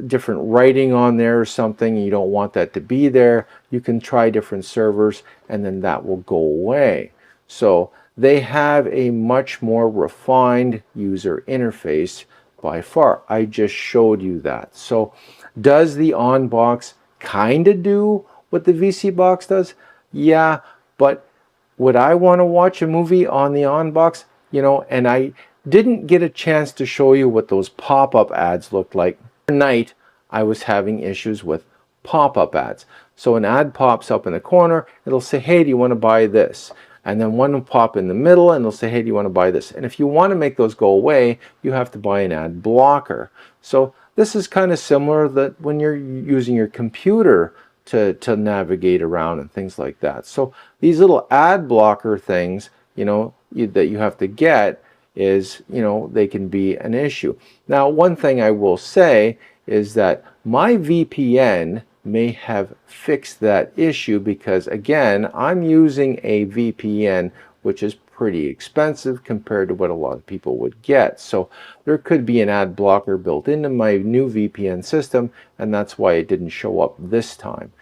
different writing on there or something, and you don't want that to be there, you can try different servers and then that will go away. So they have a much more refined user interface by far. I just showed you that. So does the ONN box kind of do what the vSeeBox does? Yeah, but would I want to watch a movie on the ONN box? You know, and I didn't get a chance to show you what those pop-up ads looked like. Tonight, I was having issues with pop-up ads. So an ad pops up in the corner, it'll say, hey, do you want to buy this? And then one will pop in the middle and they'll say, hey, do you want to buy this? And if you want to make those go away, you have to buy an ad blocker. So this is kind of similar that when you're using your computer to navigate around and things like that. So these little ad blocker things, you know, that you have to get is, you know, they can be an issue. Now, one thing I will say is that my VPN may have fixed that issue because, again, I'm using a VPN which is pretty expensive compared to what a lot of people would get. So there could be an ad blocker built into my new VPN system, and that's why it didn't show up this time.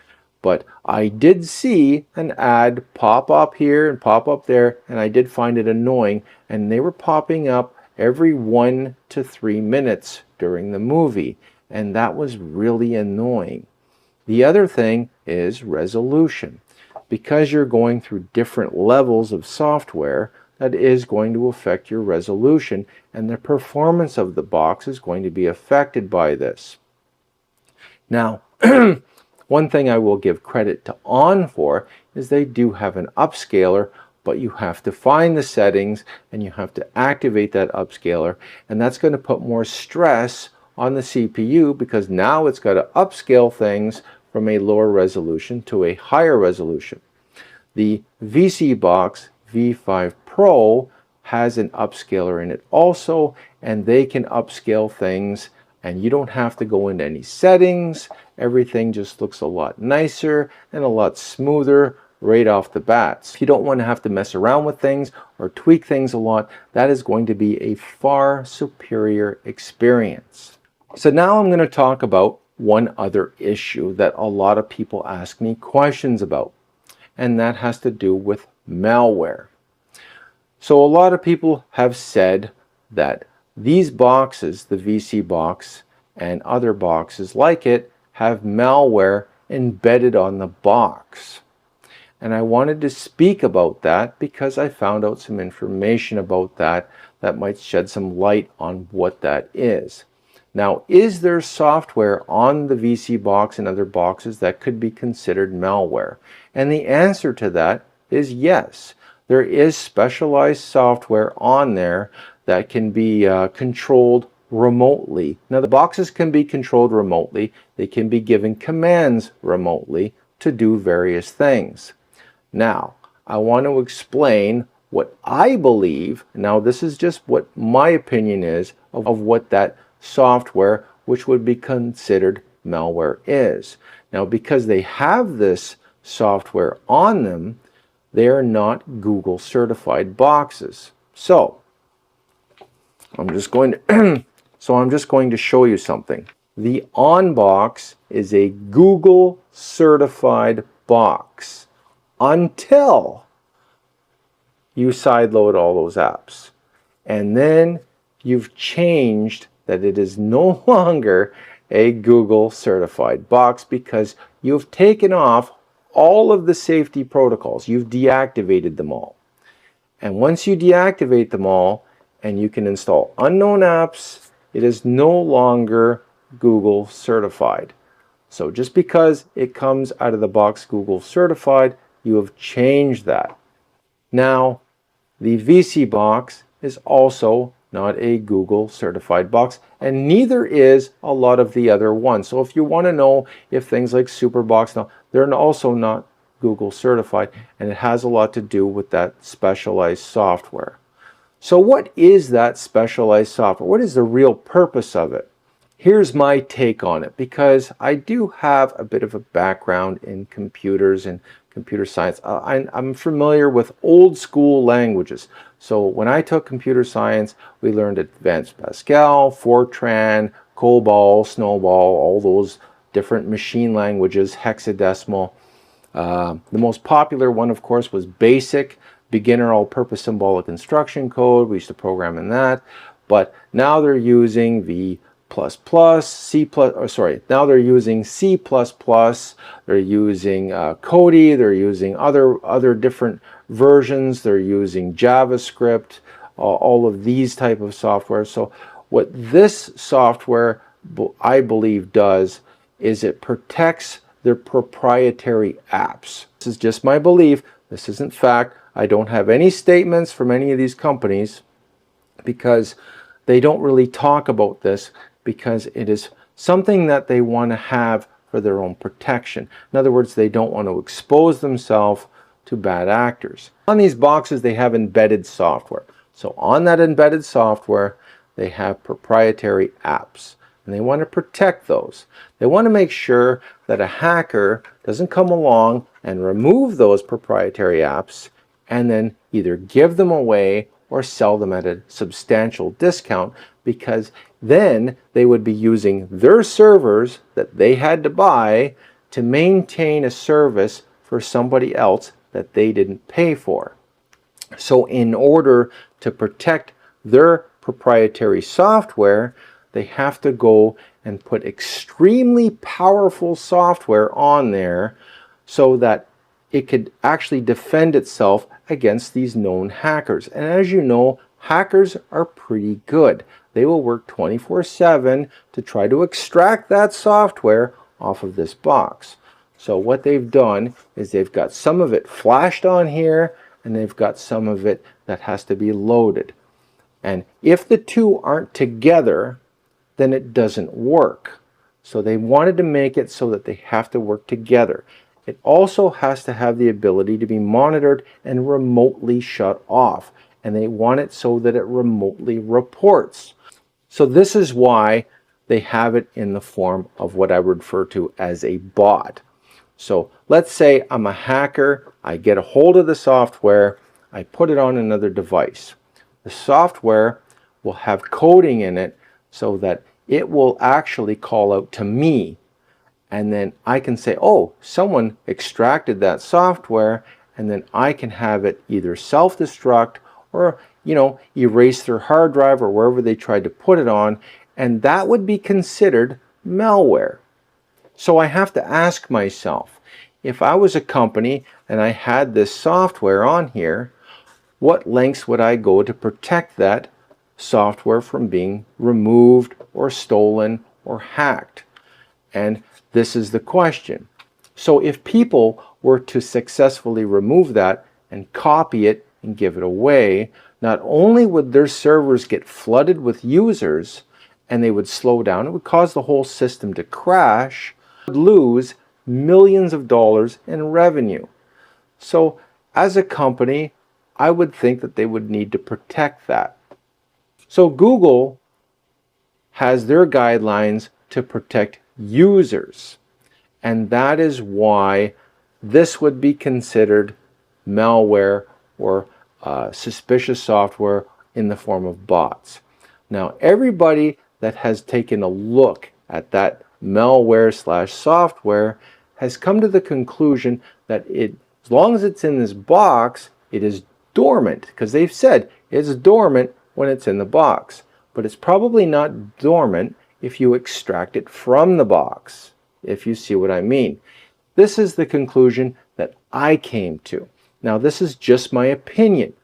But I did see an ad pop up here and pop up there, and I did find it annoying, and they were popping up every 1 to 3 minutes during the movie, and that was really annoying. The other thing is resolution. Because you're going through different levels of software, that is going to affect your resolution, and the performance of the box is going to be affected by this. Now, one thing I will give credit to ONN for is they do have an upscaler, but you have to find the settings and you have to activate that upscaler, and that's going to put more stress on the CPU because now it's got to upscale things from a lower resolution to a higher resolution. The vSeeBox V5 Pro has an upscaler in it also, and they can upscale things, and you don't have to go into any settings. Everything just looks a lot nicer and a lot smoother right off the bat. If you don't want to have to mess around with things or tweak things a lot, that is going to be a far superior experience. So now I'm going to talk about one other issue that a lot of people ask me questions about, and that has to do with malware. So a lot of people have said that these boxes, the vSeeBox and other boxes like it, have malware embedded on the box. And I wanted to speak about that because I found out some information about that that might shed some light on what that is. Now, is there software on the vSeeBox and other boxes that could be considered malware? And the answer to that is yes. There is specialized software on there that can be controlled remotely. Now, the boxes can be controlled remotely. They can be given commands remotely to do various things. Now, I want to explain what I believe. Now, this is just what my opinion is of what that software, which would be considered malware, is. Now, because they have this software on them, they are not Google certified boxes. So I'm just going to show you something. The ONN box is a Google certified box until you sideload all those apps. And then you've changed that it is no longer a Google certified box because you've taken off all of the safety protocols. You've deactivated them all. And once you deactivate them all and you can install unknown apps, it is no longer Google certified. So just because it comes out of the box Google certified, you have changed that. Now, the vSeeBox is also not a Google certified box, and neither is a lot of the other ones. So if you want to know if things like SuperBox, now they're also not Google certified, and it has a lot to do with that specialized software. So what is that specialized software? What is the real purpose of it? Here's my take on it, because I do have a bit of a background in computers and computer science. I'm familiar with old school languages. So when I took computer science, we learned Advanced Pascal, Fortran, COBOL, Snowball, all those different machine languages, hexadecimal. The most popular one, of course, was BASIC, Beginner All-Purpose Symbolic Instruction Code. We used to program in that. But now they're using now they're using C++, they're using Kodi, they're using other different versions, they're using JavaScript, all of these type of software. So what this software, I believe, does is it protects their proprietary apps. This is just my belief. This isn't fact. I don't have any statements from any of these companies because they don't really talk about this, because it is something that they want to have for their own protection. In other words, they don't want to expose themselves to bad actors. On these boxes, they have embedded software. So on that embedded software, they have proprietary apps, and they want to protect those. They want to make sure that a hacker doesn't come along and remove those proprietary apps and then either give them away or sell them at a substantial discount, because then they would be using their servers that they had to buy to maintain a service for somebody else that they didn't pay for. So in order to protect their proprietary software, they have to go and put extremely powerful software on there so that it could actually defend itself against these known hackers. And as you know, hackers are pretty good. They will work 24/7 to try to extract that software off of this box. So what they've done is they've got some of it flashed on here, and they've got some of it that has to be loaded. And if the two aren't together, then it doesn't work. So they wanted to make it so that they have to work together. It also has to have the ability to be monitored and remotely shut off. And they want it so that it remotely reports. So this is why they have it in the form of what I would refer to as a bot. So let's say I'm a hacker, I get a hold of the software, I put it on another device. The software will have coding in it so that it will actually call out to me, and then I can say, oh, someone extracted that software, and then I can have it either self-destruct or, erase their hard drive or wherever they tried to put it on, and that would be considered malware. So I have to ask myself, if I was a company and I had this software on here, what lengths would I go to protect that software from being removed or stolen or hacked? And this is the question. So if people were to successfully remove that and copy it and give it away, not only would their servers get flooded with users and they would slow down, it would cause the whole system to crash, would lose millions of dollars in revenue. So as a company, I would think that they would need to protect that. So Google has their guidelines to protect users, and that is why this would be considered malware or suspicious software in the form of bots. Now, everybody that has taken a look at that malware / software has come to the conclusion that as long as it's in this box, it is dormant, because they've said it's dormant when it's in the box, but it's probably not dormant if you extract it from the box, if you see what I mean. This is the conclusion that I came to. Now, this is just my opinion.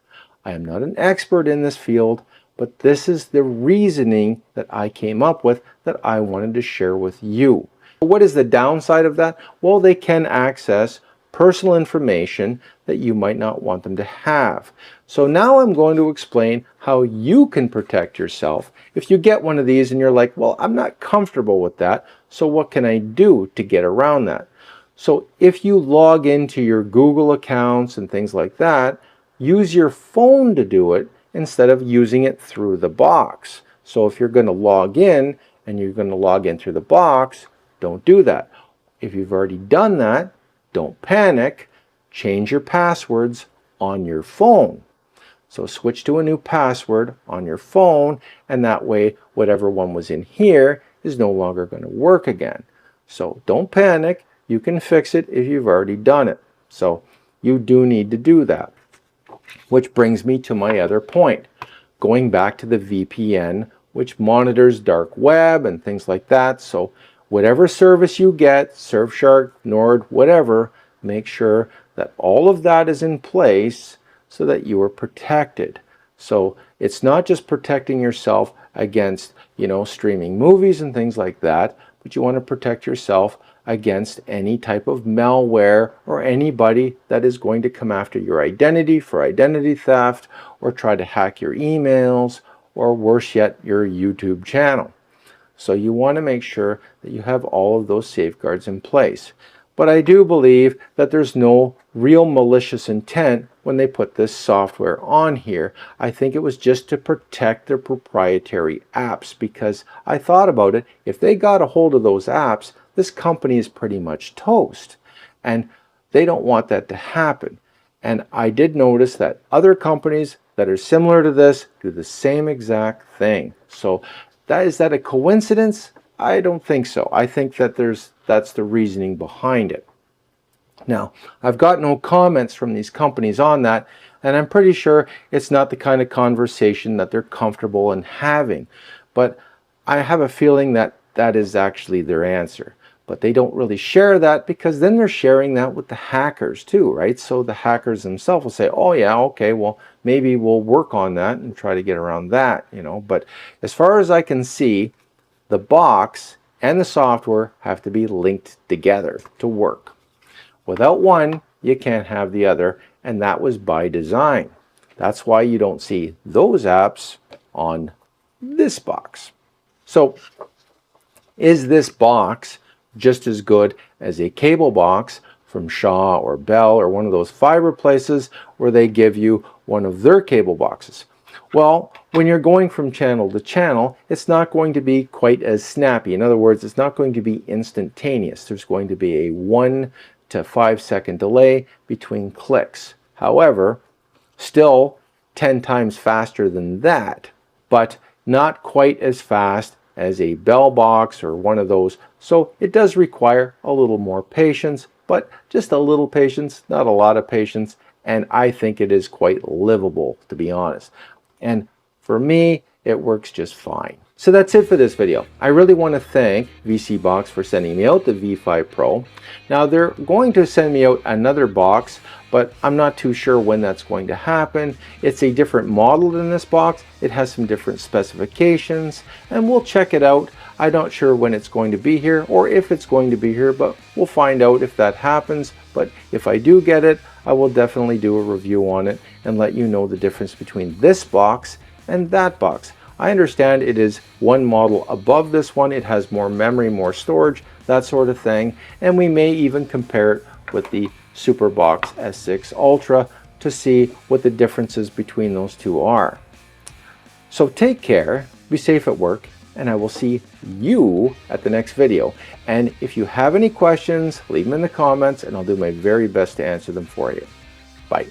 I am not an expert in this field, but this is the reasoning that I came up with that I wanted to share with you. What is the downside of that? Well, they can access personal information that you might not want them to have. So now I'm going to explain how you can protect yourself if you get one of these and you're like, well, I'm not comfortable with that, so what can I do to get around that? So if you log into your Google accounts and things like that, use your phone to do it instead of using it through the box. So if you're going to log in and you're going to log in through the box, don't do that. If you've already done that, don't panic. Change your passwords on your phone. So switch to a new password on your phone, and that way whatever one was in here is no longer going to work again. So don't panic. You can fix it if you've already done it. So you do need to do that. Which brings me to my other point. Going back to the VPN, which monitors dark web and things like that. So whatever service you get, Surfshark, Nord, whatever, make sure that all of that is in place so that you are protected. So it's not just protecting yourself against, streaming movies and things like that, but you want to protect yourself against any type of malware or anybody that is going to come after your identity for identity theft or try to hack your emails or worse yet, your YouTube channel. So you want to make sure that you have all of those safeguards in place. But I do believe that there's no real malicious intent when they put this software on here. I think it was just to protect their proprietary apps, because I thought about it. If they got a hold of those apps, this company is pretty much toast. And they don't want that to happen. And I did notice that other companies that are similar to this do the same exact thing. So is that a coincidence? I don't think so. I think that that's the reasoning behind it. Now, I've got no comments from these companies on that, and I'm pretty sure it's not the kind of conversation that they're comfortable in having. But I have a feeling that that is actually their answer. But they don't really share that because then they're sharing that with the hackers too, right? So the hackers themselves will say, oh yeah, okay, well, maybe we'll work on that and try to get around that, you know. But as far as I can see, the box and the software have to be linked together to work. Without one, you can't have the other, and that was by design. That's why you don't see those apps on this box. So, is this box just as good as a cable box from Shaw or Bell or one of those fiber places where they give you one of their cable boxes? Well, when you're going from channel to channel, it's not going to be quite as snappy. In other words, it's not going to be instantaneous. There's going to be a 1 to 5 second delay between clicks. However, still 10 times faster than that, but not quite as fast as a Bell box or one of those. So it does require a little more patience, but just a little patience, not a lot of patience, and I think it is quite livable, to be honest. And for me, it works just fine. So that's it for this video. I really want to thank vSeeBox for sending me out the V5 Pro. Now they're going to send me out another box, but I'm not too sure when that's going to happen. It's a different model than this box. It has some different specifications, and we'll check it out. I'm not sure when it's going to be here or if it's going to be here, but we'll find out if that happens. But if I do get it, I will definitely do a review on it and let you know the difference between this box and that box. I understand it is one model above this one. It has more memory, more storage, that sort of thing. And we may even compare it with the SuperBox S6 Ultra to see what the differences between those two are. So take care, be safe at work, and I will see you at the next video. And if you have any questions, leave them in the comments and I'll do my very best to answer them for you. Bye.